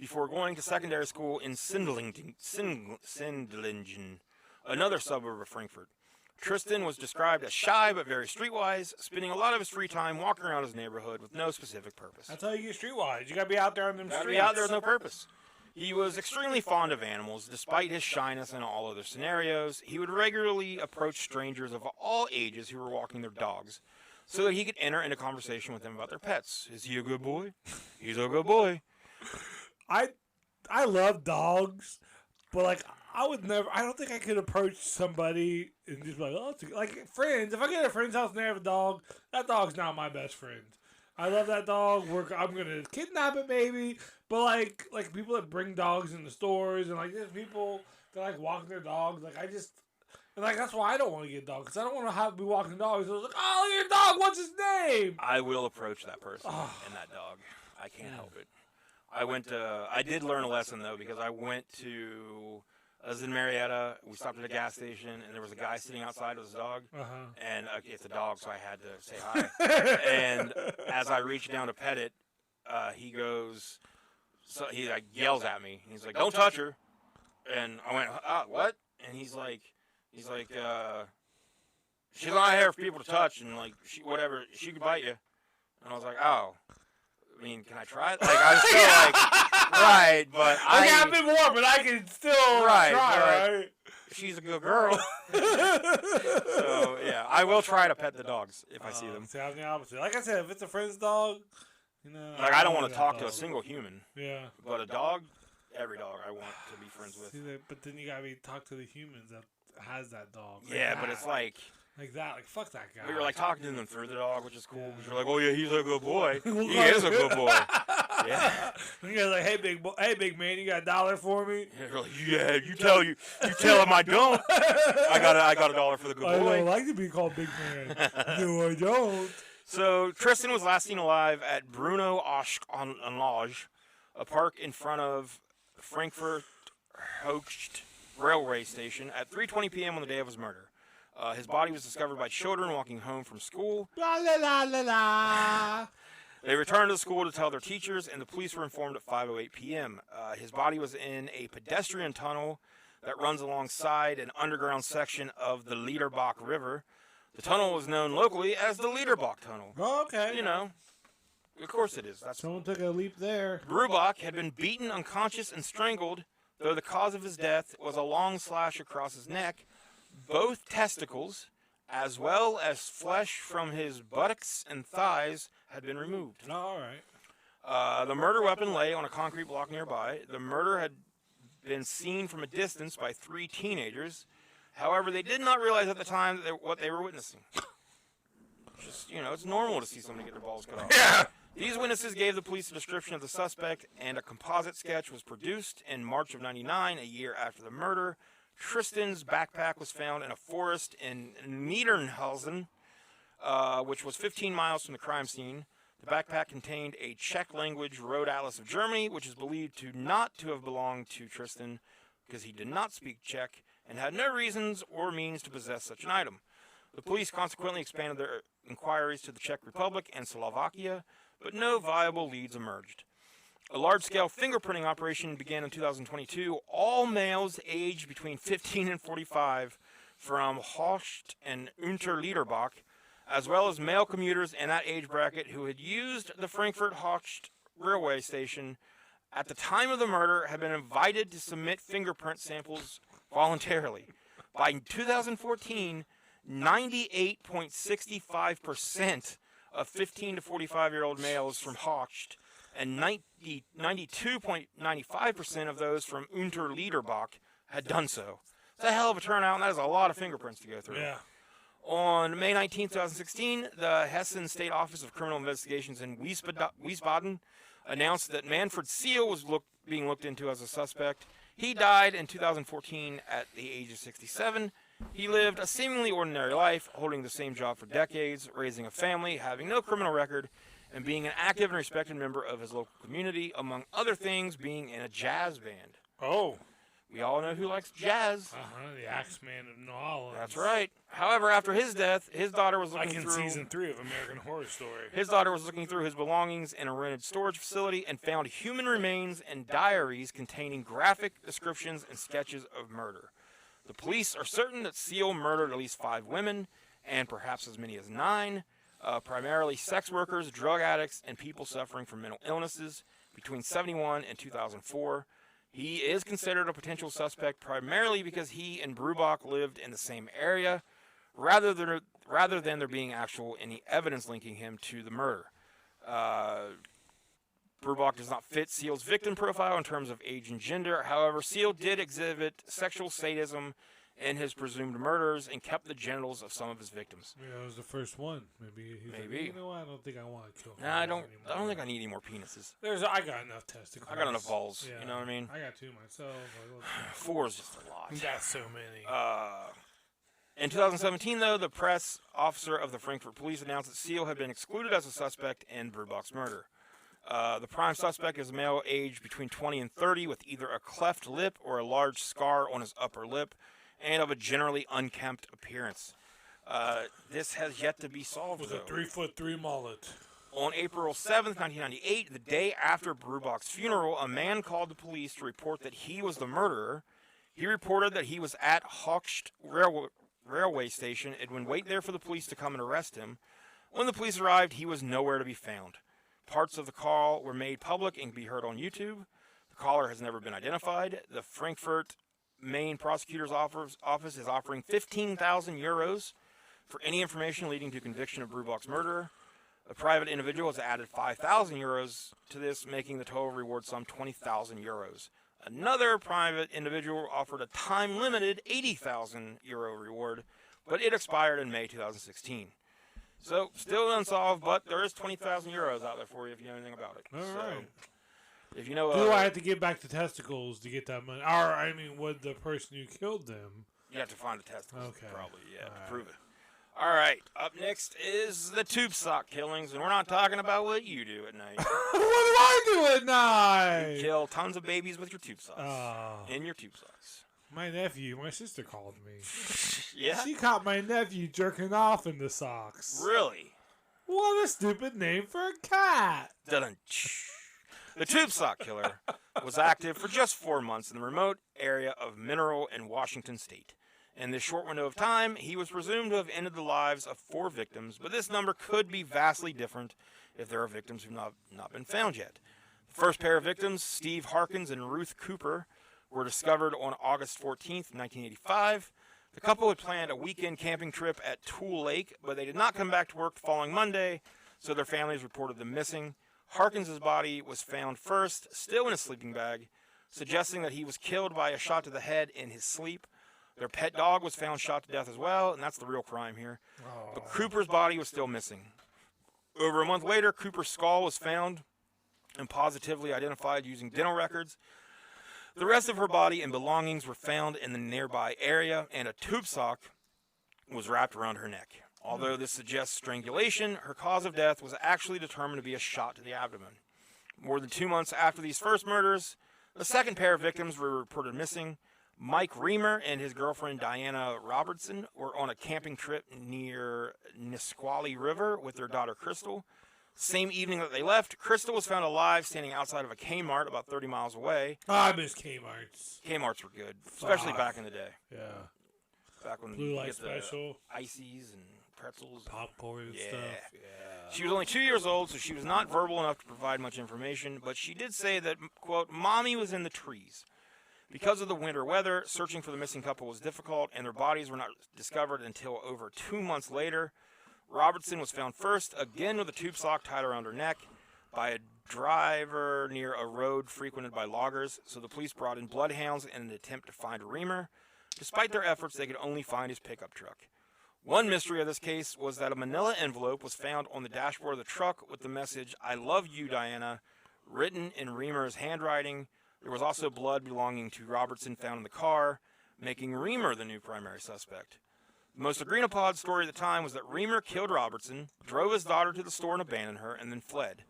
before going to secondary school in Sindelingen, another suburb of Frankfurt. Tristan was described as shy but very streetwise, spending a lot of his free time walking around his neighborhood with no specific purpose. That's how you get streetwise. You gotta be out there on them streets. Be out there with no purpose. He was extremely fond of animals, despite his shyness in all other scenarios. He would regularly approach strangers of all ages who were walking their dogs, so that he could enter into conversation with them about their pets. Is he a good boy? He's a good boy. I love dogs, but like I don't think I could approach somebody and just be like, oh, like friends. If I get a friend's house and they have a dog, that dog's not my best friend. I love that dog. I'm gonna kidnap it maybe, but like people that bring dogs in the stores and like there's people that like walking their dogs. Like and like that's why I don't want to get a dog because I don't want to have to be walking dogs. So I was like, oh, look at your dog. What's his name? I will approach that person and that dog. I can't help it. I did learn a lesson though because I was in Marietta. We stopped at a gas station, and there was a guy sitting outside with his dog. And it's a dog, so I had to say hi. And as I reached down to pet it, he like yells at me. He's like, "Don't touch her!" And I went, "What?" And he's like, "She's not here for people to touch, and like she could bite you." And I was like, "Oh." I mean, can I try it? Like, I was still like, right, but I got a bit more, but I can still try, right? She's a good girl. So, yeah, I will try to pet the dogs if I see them. See, I'm the opposite. Like I said, if it's a friend's dog, Like, I don't want to talk to a single human. Yeah. But a dog, every dog I want to be friends with. But then you got to talk to the humans that has that dog. Yeah, but it's like... Like that, like fuck that guy. We were like talking to them through the dog, which is cool. Because you're like, oh yeah, he's a good boy. He is a good boy. Yeah. You guys like, hey big man, you got $1 for me? Yeah, you tell him I don't. I got $1 for the good boy. I don't like to be called big man. No, I don't. So Tristan was last seen alive at Bruno Anlage, a park in front of Frankfurt Hochst railway station at 3:20 p.m. on the day of his murder. His body was discovered by children walking home from school. La la la la la. They returned to the school to tell their teachers, and the police were informed at 5:08 p.m. His body was in a pedestrian tunnel that runs alongside an underground section of the Liederbach River. The tunnel was known locally as the Liederbach Tunnel. Oh, okay. Of course it is. Someone took a leap there. Brubach had been beaten unconscious and strangled, though the cause of his death was a long slash across his neck. Both testicles, as well as flesh from his buttocks and thighs, had been removed. Oh, all right. The murder weapon lay on a concrete block nearby. The murder had been seen from a distance by 3 teenagers. However, they did not realize at the time what they were witnessing. Just, it's normal to see somebody get their balls cut off. Yeah. These witnesses gave the police a description of the suspect, and a composite sketch was produced in March of '99, a year after the murder. Tristan's backpack was found in a forest in Niedernhausen, which was 15 miles from the crime scene. The backpack contained a Czech-language road atlas of Germany, which is believed not to have belonged to Tristan because he did not speak Czech, and had no reasons or means to possess such an item. The police consequently expanded their inquiries to the Czech Republic and Slovakia, but no viable leads emerged. A large-scale fingerprinting operation began in 2022. All males aged between 15 and 45 from Hocht and Unterliederbach, as well as male commuters in that age bracket who had used the Frankfurt-Hocht railway station at the time of the murder, had been invited to submit fingerprint samples voluntarily. By 2014, 98.65% of 15 to 45-year-old males from Hocht and 92.95% of those from Unterliederbach had done so. It's a hell of a turnout, and that is a lot of fingerprints to go through. Yeah. On May 19, 2016, the Hessen State Office of Criminal Investigations in Wiesbaden announced that Manfred Seal was being looked into as a suspect. He died in 2014 at the age of 67. He lived a seemingly ordinary life, holding the same job for decades, raising a family, having no criminal record, and being an active and respected member of his local community, among other things, being in a jazz band. Oh. We all know who likes jazz. The Axeman of New Orleans. That's right. However, after his death, his daughter was looking through... Like in Season 3 of American Horror Story. His daughter was looking through his belongings in a rented storage facility and found human remains and diaries containing graphic descriptions and sketches of murder. The police are certain that Seal murdered at least 5 women, and perhaps as many as 9, primarily sex workers, drug addicts, and people suffering from mental illnesses between 1971 and 2004. He is considered a potential suspect primarily because he and Brubach lived in the same area, rather than there being any evidence linking him to the murder. Brubach does not fit Seal's victim profile in terms of age and gender. However, Seal did exhibit sexual sadism in his presumed murders and kept the genitals of some of his victims. Yeah, that was the first one. Maybe. Like, you know what? I don't think I want to kill him. Nah, I don't think I need any more penises. I got enough testicles. I got enough balls. Yeah, you know what I mean? I got 2 myself. 4 is just a lot. That's so many. In 2017, though, the press officer of the Frankfurt police announced that Seal had been excluded as a suspect in Brubach's murder. The prime suspect is a male aged between 20 and 30 with either a cleft lip or a large scar on his upper lip, and of a generally unkempt appearance. This has yet to be solved, with though. a 3'3" mullet. On April 7th, 1998, the day after Brubach's funeral, a man called the police to report that he was the murderer. He reported that he was at Hocht railway station and would wait there for the police to come and arrest him. When the police arrived, he was nowhere to be found. Parts of the call were made public and can be heard on YouTube. The caller has never been identified. The Frankfurt Main Prosecutor's Office is offering 15,000 euros for any information leading to conviction of Brubach's murderer. A private individual has added 5,000 euros to this, making the total reward sum 20,000 euros. Another private individual offered a time-limited 80,000 euro reward, but it expired in May 2016. So, still unsolved, but there is 20,000 euros out there for you if you know anything about it. All right. If you know, do I have to get back the testicles to get that money? Or, I mean, would the person who killed them... You have to find the testicles, okay. Probably, yeah, to prove it. All right, up next is the tube sock killings, and we're not talking about what you do at night. What do I do at night? You kill tons of babies with your tube socks. In your tube socks. My sister called me. Yeah? She caught my nephew jerking off in the socks. Really? What a stupid name for a cat. Dun-dun. The tube sock killer was active for just 4 months in the remote area of Mineral in Washington State. In this short window of time, he was presumed to have ended the lives of 4 victims, but this number could be vastly different if there are victims who have not been found yet. The first pair of victims, Steve Harkins and Ruth Cooper, were discovered on August 14th, 1985. The couple had planned a weekend camping trip at Tool Lake, but they did not come back to work the following Monday, so their families reported them missing. Harkins' body was found first, still in a sleeping bag, suggesting that he was killed by a shot to the head in his sleep. Their pet dog was found shot to death as well, and that's the real crime here. But Cooper's body was still missing. Over a month later, Cooper's skull was found and positively identified using dental records. The rest of her body and belongings were found in the nearby area, and a tube sock was wrapped around her neck. Although this suggests strangulation, her cause of death was actually determined to be a shot to the abdomen. More than 2 months after these first murders, the second pair of victims were reported missing. Mike Reamer and his girlfriend Diana Robertson were on a camping trip near Nisqually River with their daughter Crystal. Same evening that they left, Crystal was found alive standing outside of a Kmart about 30 miles away. Oh, I miss Kmarts. Kmarts were good, especially back in the day. Yeah. Back when Blue you Light get Special. the ices and pretzels. Popcorn and stuff. Yeah. She was only 2 years old, so she was not verbal enough to provide much information, but she did say that, quote, Mommy was in the trees. Because of the winter weather, searching for the missing couple was difficult, and their bodies were not discovered until over 2 months later. Robertson was found first, again with a tube sock tied around her neck, by a driver near a road frequented by loggers, so the police brought in bloodhounds in an attempt to find Reamer. Despite their efforts, they could only find his pickup truck. One mystery of this case was that a manila envelope was found on the dashboard of the truck with the message, I love you, Diana, written in Reamer's handwriting. There was also blood belonging to Robertson found in the car, making Reamer the new primary suspect. The most agreed-upon story at the time was that Reamer killed Robertson, drove his daughter to the store and abandoned her, and then fled.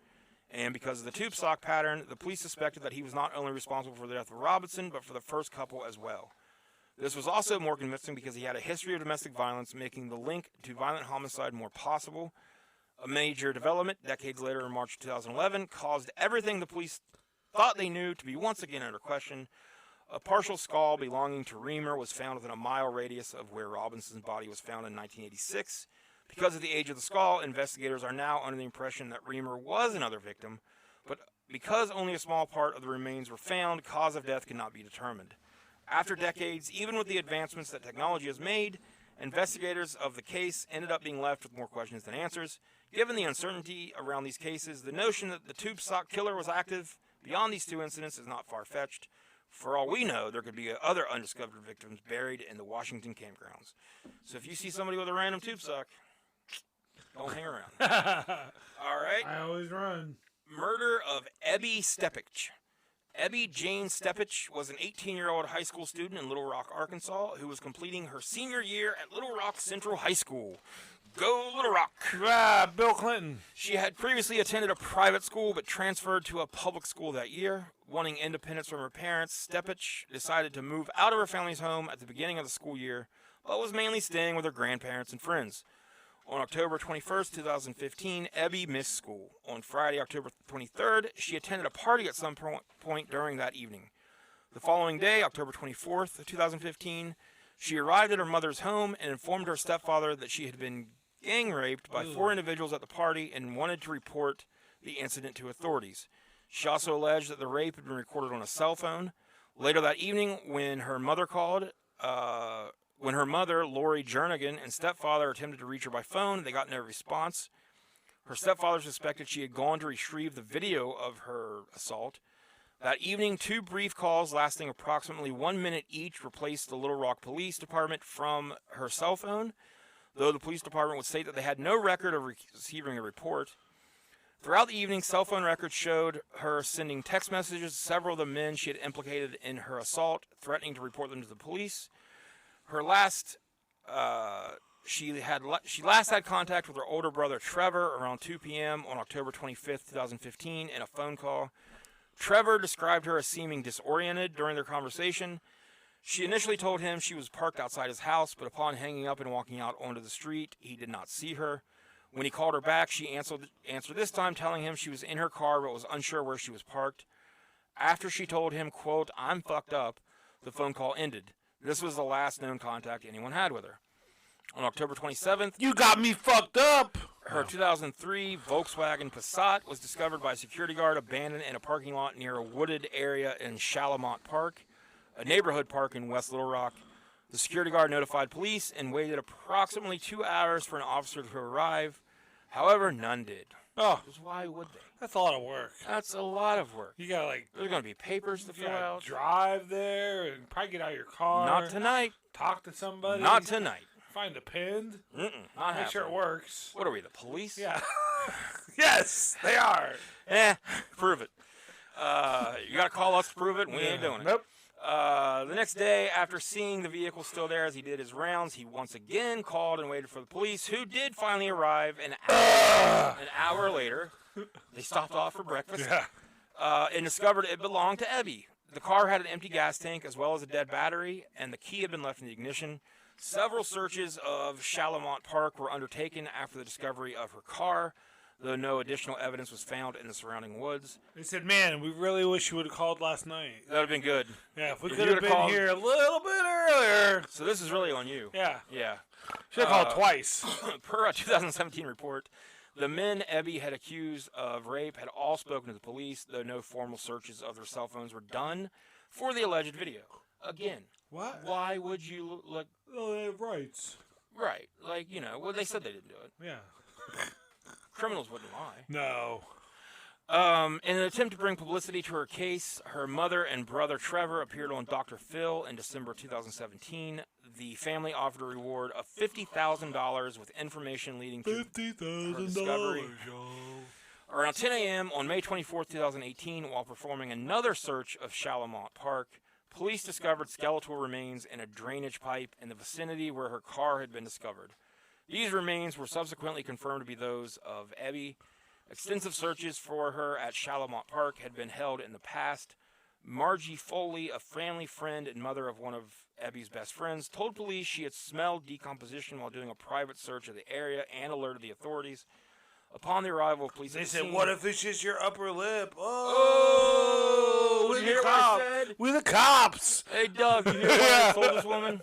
And because of the tube sock pattern, the police suspected that he was not only responsible for the death of Robertson, but for the first couple as well. This was also more convincing because he had a history of domestic violence, making the link to violent homicide more possible. A major development, decades later in March 2011, caused everything the police thought they knew to be once again under question. A partial skull belonging to Reamer was found within a mile radius of where Robinson's body was found in 1986. Because of the age of the skull, investigators are now under the impression that Reamer was another victim, but because only a small part of the remains were found, cause of death cannot be determined. After decades, even with the advancements that technology has made, investigators of the case ended up being left with more questions than answers. Given the uncertainty around these cases, the notion that the tube sock killer was active beyond these two incidents is not far-fetched. For all we know, there could be other undiscovered victims buried in the Washington campgrounds. So if you see somebody with a random tube sock, don't hang around. All right. I always run. Murder of Ebby Stepich. Ebby Jane Stepich was an 18-year-old high school student in Little Rock, Arkansas, who was completing her senior year at Little Rock Central High School. Go Little Rock! Bill Clinton. She had previously attended a private school but transferred to a public school that year. Wanting independence from her parents, Stepich decided to move out of her family's home at the beginning of the school year, but was mainly staying with her grandparents and friends. On October 21st, 2015, Ebby missed school. On Friday, October 23rd, she attended a party at some point during that evening. The following day, October 24th, 2015, she arrived at her mother's home and informed her stepfather that she had been gang raped by 4 individuals at the party and wanted to report the incident to authorities. She also alleged that the rape had been recorded on a cell phone. Later that evening, when her mother called, Lori Jernigan, and stepfather attempted to reach her by phone, they got no response. Her stepfather suspected she had gone to retrieve the video of her assault. That evening, 2 brief calls lasting approximately 1 minute each replaced the Little Rock Police Department from her cell phone, though the police department would state that they had no record of receiving a report. Throughout the evening, cell phone records showed her sending text messages to several of the men she had implicated in her assault, threatening to report them to the police. She last had contact with her older brother Trevor around 2 p.m. on October 25th, 2015 in a phone call. Trevor described her as seeming disoriented during their conversation. She initially told him she was parked outside his house, but upon hanging up and walking out onto the street, he did not see her. When he called her back, she answered this time, telling him she was in her car but was unsure where she was parked. After she told him, quote, I'm fucked up, the phone call ended. This was the last known contact anyone had with her. On October 27th, you got me fucked up! Her 2003 Volkswagen Passat was discovered by a security guard abandoned in a parking lot near a wooded area in Shalamont Park, a neighborhood park in West Little Rock. The security guard notified police and waited approximately 2 hours for an officer to arrive. However, none did. Oh, Because why would they? that's a lot of work. That's a lot of work. You gotta There's going to be papers to fill out. drive there and probably get out of your car. Not tonight. Talk to somebody. Not tonight. Find a pin. Not Make sure it happening. works. What are we, the police? Yeah. Yes, they are. Prove it. You got to call us to prove it, and we ain't doing it. Nope. The next day, after seeing the vehicle still there as he did his rounds, he once again called and waited for the police, who did finally arrive an hour later. They stopped off for breakfast and discovered it belonged to Ebby. The car had an empty gas tank as well as a dead battery, and the key had been left in the ignition. Several searches of Chalamont Park were undertaken after the discovery of her car, though no additional evidence was found in the surrounding woods. They said, man, we really wish you would have called last night. That would have been good. Yeah, if we could have been here a little bit earlier. So this is really on you. Yeah. Yeah. Should have called twice. Per a 2017 report, the men Ebby had accused of rape had all spoken to the police, though no formal searches of their cell phones were done for the alleged video. Again, what? Why would you look? Oh, they have rights. Right. Like, well, they said they didn't do it. Yeah. Criminals wouldn't lie. No. In an attempt to bring publicity to her case, her mother and brother Trevor appeared on Dr. Phil in December 2017. The family offered a reward of $50,000 with information leading to her discovery. Around 10 a.m. on May 24, 2018, while performing another search of Chalamont Park, police discovered skeletal remains in a drainage pipe in the vicinity where her car had been discovered. These remains were subsequently confirmed to be those of Ebby. Extensive searches for her at Chalamont Park had been held in the past. Margie Foley, a family friend and mother of one of Ebby's best friends, told police she had smelled decomposition while doing a private search of the area and alerted the authorities. Upon the arrival of police, they said, "What if it's just your upper lip?" Oh, we the cops. We the cops. Hey, Doug, you hear what I told this woman?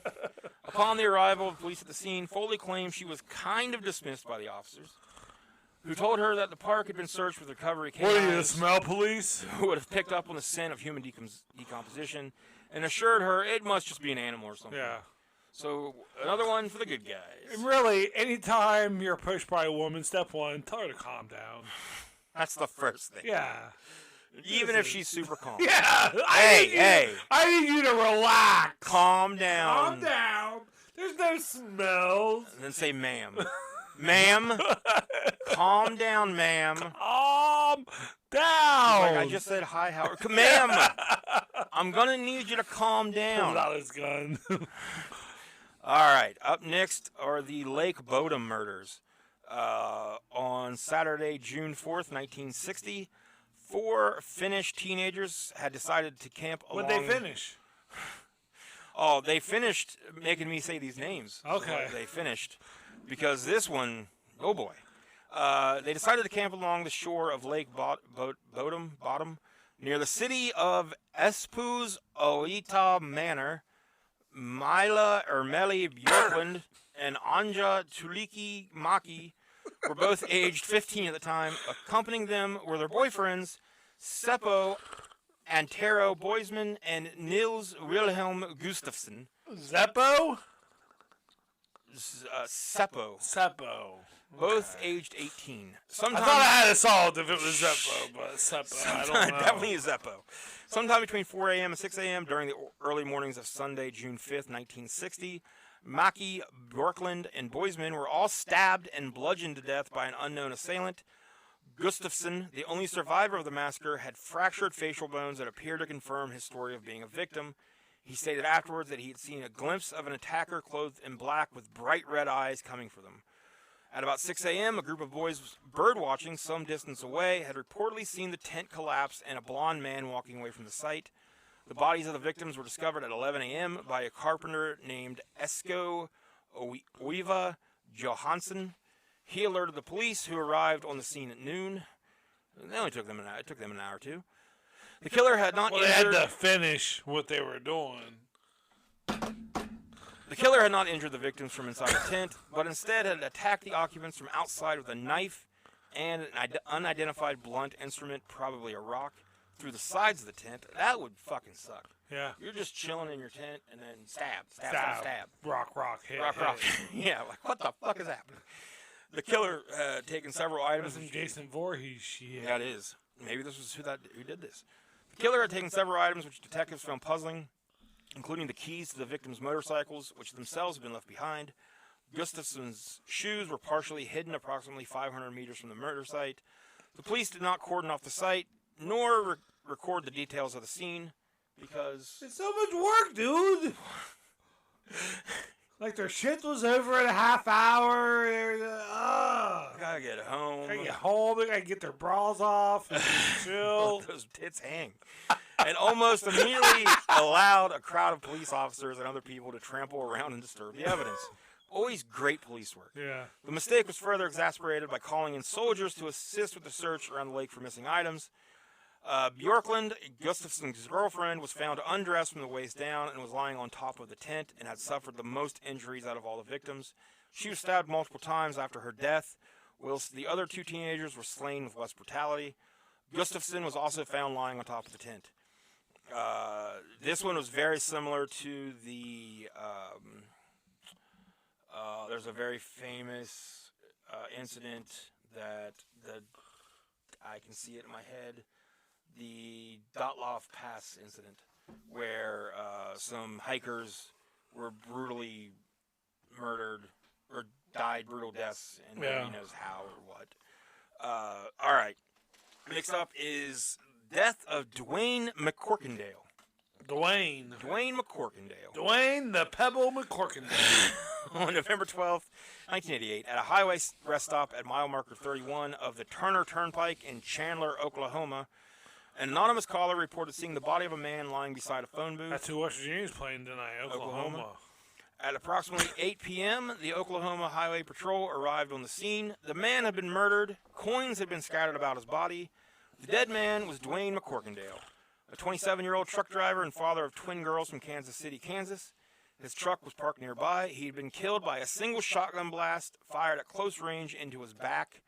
Upon the arrival of police at the scene, Foley claimed she was kind of dismissed by the officers, who told her that the park had been searched with recovery canines. What are you, the smell police? Who would have picked up on the scent of human decomposition and assured her it must just be an animal or something. Yeah. So, another one for the good guys. And really, anytime you're approached by a woman, step one, tell her to calm down. That's the first thing. Yeah. Even if she's super calm. Yeah. Hey. I need you to relax. Calm down. Calm down. There's no smells. And then say, ma'am. Ma'am. Calm down, ma'am. Calm down. Like I just said, hi, Howard. Ma'am. I'm going to need you to calm down. Pulls out his gun. All right. Up next are the Lake Bodom murders. On Saturday, June 4th, 1960, 4 Finnish teenagers had decided to camp along... What'd they finish? Oh, they finished making me say these names. Okay. They finished. Because this one, oh boy. They decided to camp along the shore of Lake Bodom, near the city of Espoos Oita Manor. Meli Björklund and Anja Tuliki Maki were both aged 15 at the time. Accompanying them were their boyfriends, Seppo Antero Boisman and Nils Wilhelm Gustafsson. Zeppo? Seppo. Seppo. Both aged 18. Sometime, I thought I had it solved if it was Zeppo, but Seppo, I don't know. Definitely is Zeppo. Sometime between 4 a.m. and 6 a.m. during the early mornings of Sunday, June 5th, 1960, Maki, Björklund, and Boisman were all stabbed and bludgeoned to death by an unknown assailant. Gustafsson, the only survivor of the massacre, had fractured facial bones that appeared to confirm his story of being a victim. He stated afterwards that he had seen a glimpse of an attacker clothed in black with bright red eyes coming for them. At about 6 a.m., a group of boys birdwatching some distance away had reportedly seen the tent collapse and a blond man walking away from the site. The bodies of the victims were discovered at 11 a.m. by a carpenter named Esko Oiva Johansson. He alerted the police, who arrived on the scene at noon. It only took them an hour or two. The killer had not injured... They had to finish what they were doing. The killer had not injured the victims from inside the tent, but instead had attacked the occupants from outside with a knife and an unidentified blunt instrument, probably a rock, through the sides of the tent. That would fucking suck. Yeah. You're just chilling in your tent and then stab. Rock, hit. Rock. Yeah, like what the fuck is happening? The killer had taken several items. That's some Jason Voorhees shit. Yeah, it is. Maybe this was who did this. The killer had taken several items which detectives found puzzling, including the keys to the victims' motorcycles, which themselves had been left behind. Gustafsson's shoes were partially hidden approximately 500 meters from the murder site. The police did not cordon off the site, nor record the details of the scene, because... It's so much work, dude! Like their shit was over in a half hour. Gotta get home. They gotta get their bras off and chill. Those tits hang. and almost immediately allowed a crowd of police officers and other people to trample around and disturb the evidence. Always great police work. Yeah. The mistake was further exacerbated by calling in soldiers to assist with the search around the lake for missing items. Bjorklund, Gustafsson's girlfriend, was found undressed from the waist down and was lying on top of the tent and had suffered the most injuries out of all the victims. She was stabbed multiple times after her death, whilst the other 2 teenagers were slain with less brutality. Gustafsson was also found lying on top of the tent. This one was very similar to the... there's a very famous incident that I can see it in my head. The Dotloff Pass incident, where some hikers were brutally murdered or died brutal deaths, and nobody knows how or what. All right. Next up is death of Dwayne McCorkindale. Dwayne McCorkindale. Dwayne the Pebble McCorkindale. On November 12th, 1988, at a highway rest stop at mile marker 31 of the Turner Turnpike in Chandler, Oklahoma, an anonymous caller reported seeing the body of a man lying beside a phone booth. That's who West Virginia's playing tonight, Oklahoma. At approximately 8 p.m., the Oklahoma Highway Patrol arrived on the scene. The man had been murdered. Coins had been scattered about his body. The dead man was Dwayne McCorkindale, a 27-year-old truck driver and father of twin girls from Kansas City, Kansas. His truck was parked nearby. He had been killed by a single shotgun blast fired at close range into his back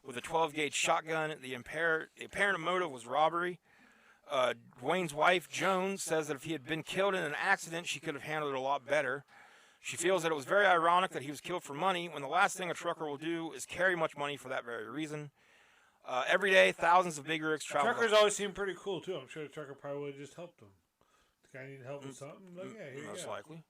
with a 12-gauge shotgun. The apparent motive was robbery. Dwayne's wife, Joan, says that if he had been killed in an accident, she could have handled it a lot better. She feels that it was very ironic that he was killed for money when the last thing a trucker will do is carry much money for that very reason. Every day, thousands of big rigs travel. Truckers always seem pretty cool, too. I'm sure the trucker probably would have just helped him. The guy needed help with something? Like, yeah, here you go. Most likely.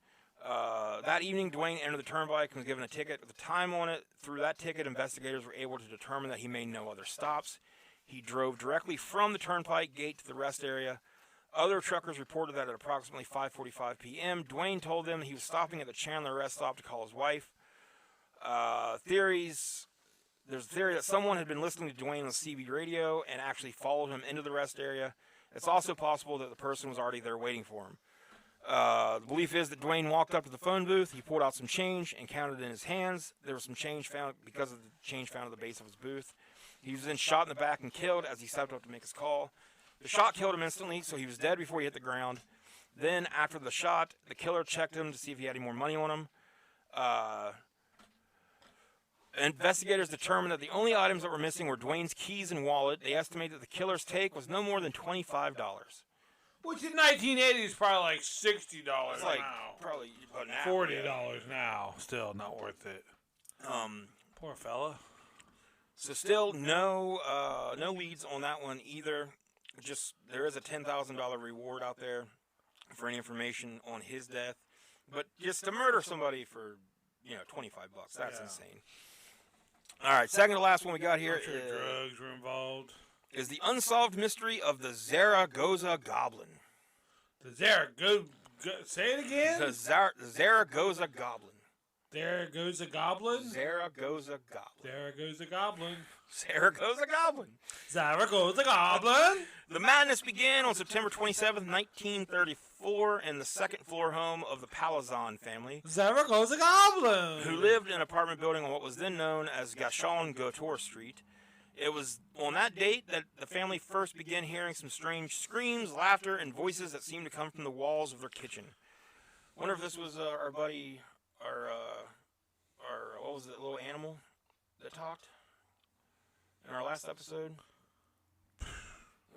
That evening, Dwayne entered the turnpike and was given a ticket with a time on it. Through that ticket, investigators were able to determine that he made no other stops. He drove directly from the turnpike gate to the rest area. Other truckers reported that at approximately 5:45 p.m., Dwayne told them he was stopping at the Chandler rest stop to call his wife. There's a theory that someone had been listening to Dwayne on CB radio and actually followed him into the rest area. It's also possible that the person was already there waiting for him. The belief is that Dwayne walked up to the phone booth. He pulled out some change and counted it in his hands. There was some change found because of the change found at the base of his booth. He was then shot in the back and killed as he stepped up to make his call. The shot killed him instantly, so he was dead before he hit the ground. Then, after the shot, the killer checked him to see if he had any more money on him. Investigators determined that the only items that were missing were Dwayne's keys and wallet. They estimate that the killer's take was no more than $25. Which in 1980 is probably like $60 It's like now. probably about $40 now. Still not worth it. Poor fella. So still no leads on that one either. Just there is a $10,000 reward out there for any information on his death. But just to murder somebody for $25, that's insane. All right, second to last one we got here I'm sure drugs were involved. Is the unsolved mystery of the Zaragoza Goblin. The Zaragoza. Say it again. The Zaragoza Goblin. There goes a goblin. Zaragoza Goblin. There goes a goblin. Zaragoza Goblin. Zaragoza Goblin. The madness began on September 27th, 1934, in the second-floor home of the Palazon family. Zaragoza Goblin. Who lived in an apartment building on what was then known as Gashon Gotor Street. It was on that date that the family first began hearing some strange screams, laughter, and voices that seemed to come from the walls of their kitchen. Wonder if this was our buddy, our what was it, little animal that talked in our last episode?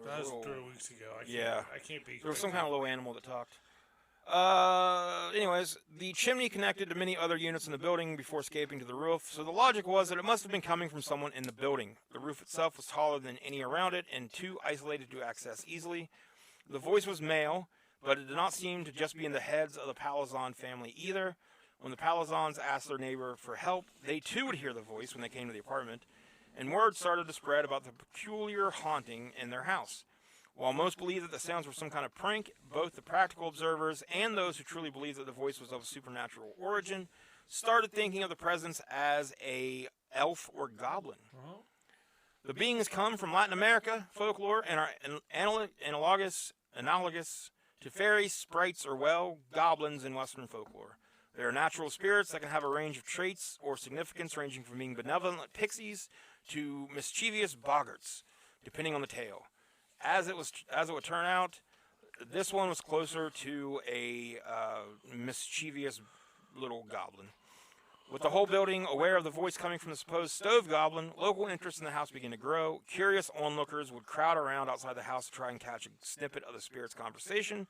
That was 3 weeks ago. I can't be. There was some kind of little animal that talked. Anyways, the chimney connected to many other units in the building before escaping to the roof, so the logic was that it must have been coming from someone in the building. The roof itself was taller than any around it and too isolated to access easily. The voice was male, but it did not seem to just be in the heads of the Palazon family either. When the Palazons asked their neighbor for help, they too would hear the voice when they came to the apartment, and word started to spread about the peculiar haunting in their house. While most believed that the sounds were some kind of prank, both the practical observers and those who truly believed that the voice was of a supernatural origin started thinking of the presence as a elf or goblin. The beings come from Latin America folklore and are analogous analogous to fairies, sprites, or, well, goblins in Western folklore. They are natural spirits that can have a range of traits or significance ranging from being benevolent pixies to mischievous boggarts, depending on the tale. As it would turn out, this one was closer to a mischievous little goblin. With the whole building aware of the voice coming from the supposed stove goblin, local interest in the house began to grow. Curious onlookers would crowd around outside the house to try and catch a snippet of the spirit's conversation.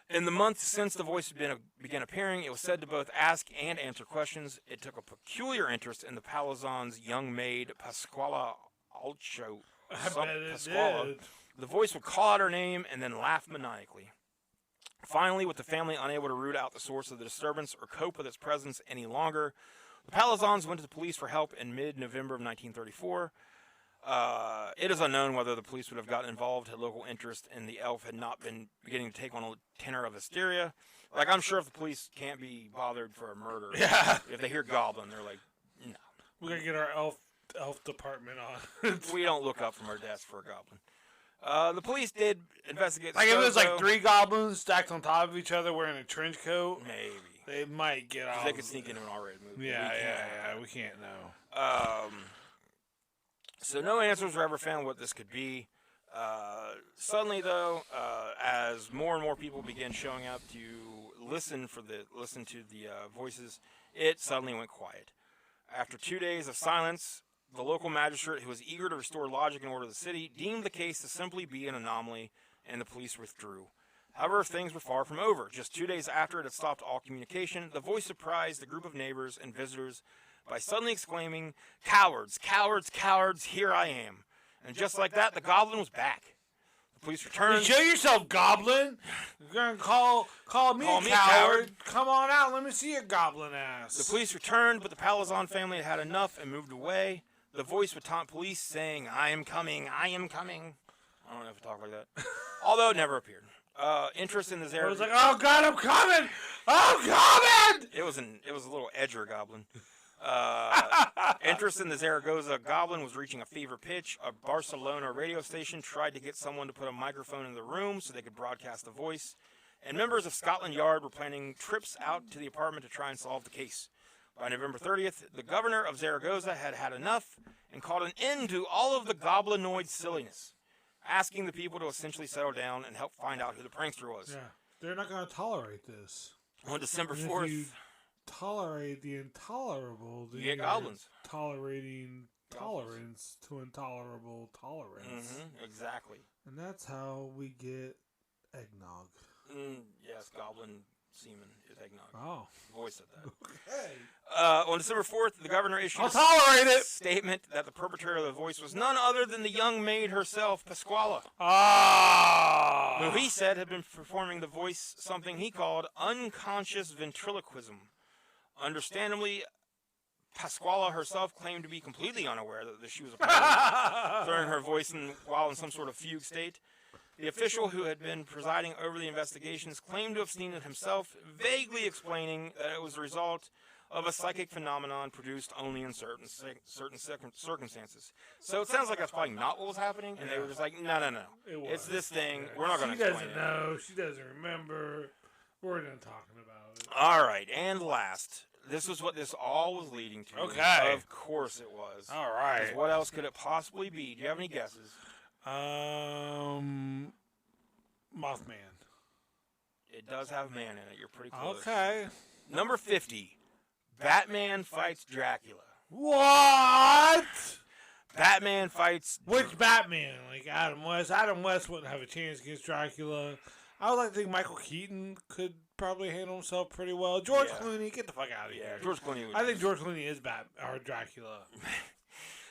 In the months since the voice began appearing, it was said to both ask and answer questions. It took a peculiar interest in the Palazon's young maid, Pasquala Alcho. I bet it did. The voice would call out her name and then laugh maniacally. Finally, with the family unable to root out the source of the disturbance or cope with its presence any longer, the Palazons went to the police for help in mid-November of 1934. It is unknown whether the police would have gotten involved had local interest in the elf had not been beginning to take on a tenor of hysteria. Like, I'm sure if the police can't be bothered for a murder, if they hear goblin, they're like, no. We're going to get our elf department on. We don't look up from our desk for a goblin. The police did investigate. Like, if it was like 3 goblins stacked on top of each other wearing a trench coat, maybe they might get off. They could sneak into an R-rated movie. Yeah, we can't know. So no answers were ever found what this could be. Suddenly, though, as more and more people began showing up to listen to the voices, it suddenly went quiet. After 2 days of silence, the local magistrate, who was eager to restore logic and order to the city, deemed the case to simply be an anomaly, and the police withdrew. However, things were far from over. Just 2 days after it had stopped all communication, the voice surprised the group of neighbors and visitors by suddenly exclaiming, "Cowards, cowards, cowards, here I am." And just like that, the goblin was back. The police returned. Show yourself, goblin! You're going to call me a coward. Come on out, let me see your goblin ass. The police returned, but the Palazon family had had enough and moved away. The voice would taunt police, saying, "I am coming, I am coming." I don't know if it talked like that. Although it never appeared. Interest in the Zaragoza. I was like, "Oh God, I'm coming! I'm coming!" It was a little edger goblin. Interest in the Zaragoza goblin was reaching a fever pitch. A Barcelona radio station tried to get someone to put a microphone in the room so they could broadcast the voice. And members of Scotland Yard were planning trips out to the apartment to try and solve the case. By November 30th, the governor of Zaragoza had had enough and called an end to all of the goblinoid silliness, asking the people to essentially settle down and help find out who the prankster was. Yeah, they're not going to tolerate this. On December 4th... If you tolerate the intolerable, then you get goblins. Tolerating tolerance to intolerable tolerance. Mm-hmm, exactly. And that's how we get eggnog. Yes, goblin semen is eggnog. Oh. The voice said that. Okay. On December 4th, the governor issued a statement that the perpetrator of the voice was none other than the young maid herself, Pasquala. Who he said had been performing the voice something he called unconscious ventriloquism. Understandably, Pasquala herself claimed to be completely unaware that she was a part throwing her voice while in some sort of fugue state. The official who had been presiding over the investigations claimed to have seen it himself, vaguely explaining that it was the result of a psychic phenomenon produced only in certain circumstances. So it sounds like that's probably not what was happening, and they were just like, no. It's this thing. Yeah. We're not going to explain it. She doesn't know. She doesn't remember. We're done talking about it. All right, and last. This was what this all was leading to. Okay. Of course it was. All right. What else could it possibly be? Do you have any guesses? Mothman. It does have man in it. You're pretty close. Okay. Number 50. Batman fights Dracula. What? Batman fights... Which Batman? Like Adam West? Adam West wouldn't have a chance against Dracula. I would like to think Michael Keaton could probably handle himself pretty well. George Clooney, get the fuck out of here. George Clooney. I think George Clooney is Dracula.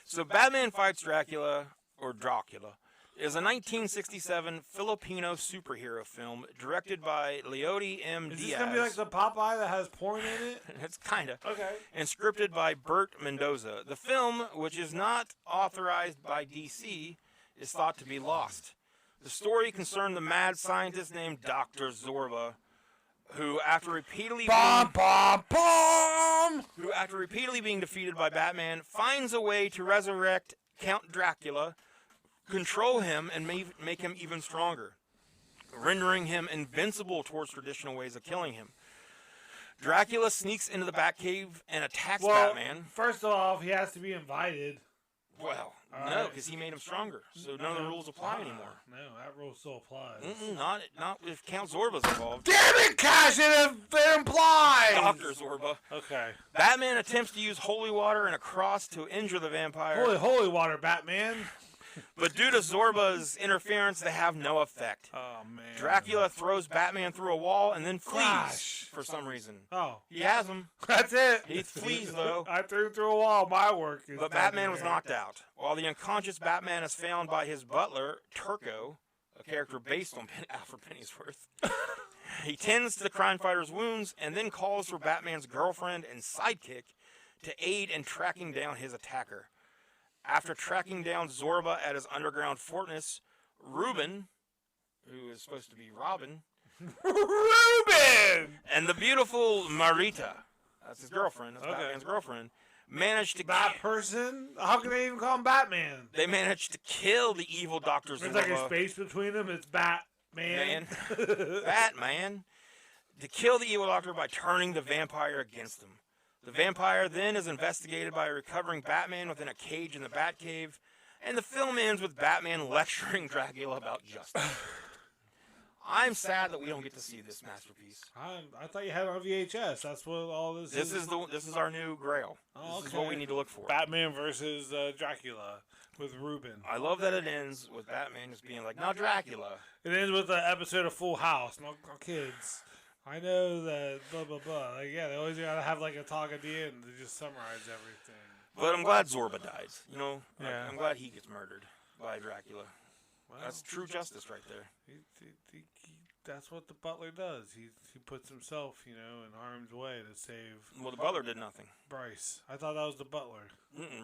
So Batman Fights Dracula, or Dracula, is a 1967 Filipino superhero film directed by Leody M. Diaz. Is this going to be like the Popeye that has porn in it? It's kind of. Okay. And scripted by Bert Mendoza. The film, which is not authorized by DC, is thought to be lost. The story concerned the mad scientist named Dr. Zorba, who, after repeatedly being defeated by Batman, finds a way to resurrect Count Dracula, control him, and make him even stronger. rendering him invincible towards traditional ways of killing him. Dracula sneaks into the Batcave and attacks Batman. First off, he has to be invited. Well, no, because he made him stronger, so none of the rules apply anymore. No, that rule still applies. Not if Count Zorba's involved. Damn it, Cash! It implies! Dr. Zorba. Okay. Batman attempts to use holy water and a cross to injure the vampire. Holy water, Batman. But due to Zorba's interference, they have no effect. Oh, man. Dracula throws Batman through a wall and then flees for some reason. Oh. He has him. That's it. He flees, though. I threw him through a wall. My work is But Batman was knocked out. While the unconscious Batman is found by his butler, Turco, a character based on Alfred Pennyworth. He tends to the crime fighter's wounds and then calls for Batman's girlfriend and sidekick to aid in tracking down his attacker. After tracking down Zorba at his underground fortress, Reuben, who is supposed to be Robin, Reuben! And the beautiful Marita, that's his girlfriend, that's Batman's girlfriend, managed to person? How can they even call him Batman? They managed to kill the evil Dr. Zorba. There's like a space between them. It's Batman. Batman. To kill the evil doctor by turning the vampire against him. The vampire then is investigated by a recovering Batman within a cage in the Batcave, and the film ends with Batman lecturing Dracula about justice. I'm sad that we don't get to see this masterpiece. I thought you had it on VHS. That's what all this is. This is our new Grail. This is what we need to look for. Batman versus Dracula with Reuben. I love that it ends with Batman just being like, "Not Dracula." It ends with an episode of Full House. No kids. I know that blah blah blah. Like, yeah, they always gotta have like a talk at the end to just summarize everything. But I'm glad Zorba dies. You know, yeah. I'm glad he gets murdered by Dracula. Well, that's true justice right there. That's what the butler does. He puts himself, in harm's way to save. Well, the butler did nothing. Bryce. I thought that was the butler.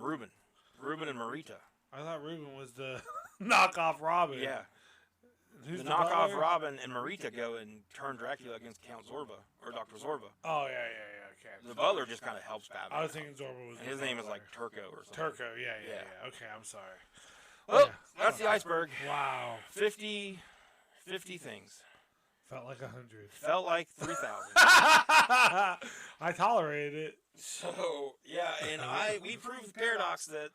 Reuben and Marita. I thought Reuben was the knockoff Robin. Yeah. Who's the the knockoff butler? Robin and Marita go and turn Dracula against Count Zorba or Dr. Zorba. Oh yeah. Okay. The butler just kind of helps Batman. I was thinking Zorba was. And his name is like Turco or something. Turco. Yeah. Okay, I'm sorry. Well, that's the iceberg. Wow. 50 things. Felt like 100. Felt like 3,000. I tolerated it. So yeah, and we proved the paradox that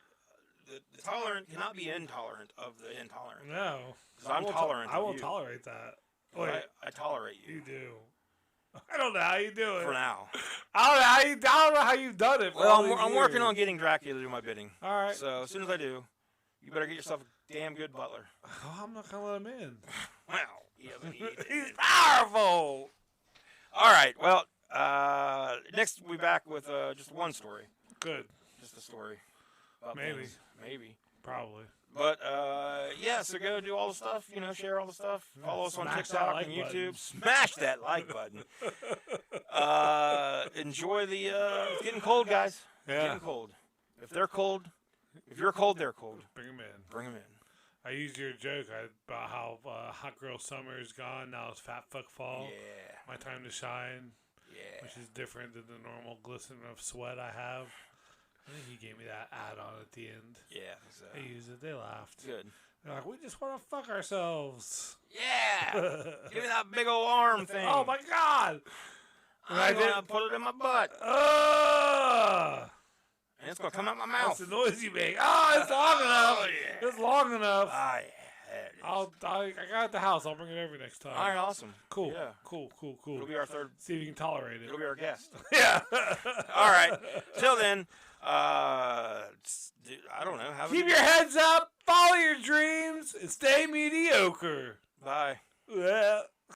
the tolerant cannot be intolerant of the intolerant. No. Because I'm tolerant. I won't tolerate that. Wait, I tolerate you. You do. I don't know how you do it. For now. I don't know how you've done it. Well, I'm working on getting Dracula to do my bidding. All right. So as soon as I do, you better get yourself a damn good butler. Oh, I'm not gonna let him in. Well, yeah, but he's powerful. All right. Well, next we'll be back with just one story. Good. Just a story. About Maybe. things. Maybe. Probably. But yeah, so go do all the stuff. Share all the stuff. Follow us on TikTok and YouTube. Smash that like button. Enjoy the. It's getting cold, guys. Yeah. It's getting cold. If they're cold, if you're cold, they're cold. Bring them in. Bring them in. I used your joke about how hot girl summer is gone. Now it's fat fuck fall. Yeah. My time to shine. Yeah. Which is different than the normal glisten of sweat I have. I think he gave me that add-on at the end. Yeah. So. They used it. They laughed. Good. They're like, we just want to fuck ourselves. Yeah. Give me that big old arm thing. Oh my god. I'm gonna put it in my butt. And it's gonna come out my mouth. That's the noise you make. Oh, it's long enough. Yeah. It's long enough. I got it at the house. I'll bring it every next time. All right, awesome. Cool. Yeah. Cool. It'll be our third. See if you can tolerate it. It'll be our guest. Yeah. All right. Till then, I don't know. Keep your heads up. Follow your dreams and stay mediocre. Bye. Yeah.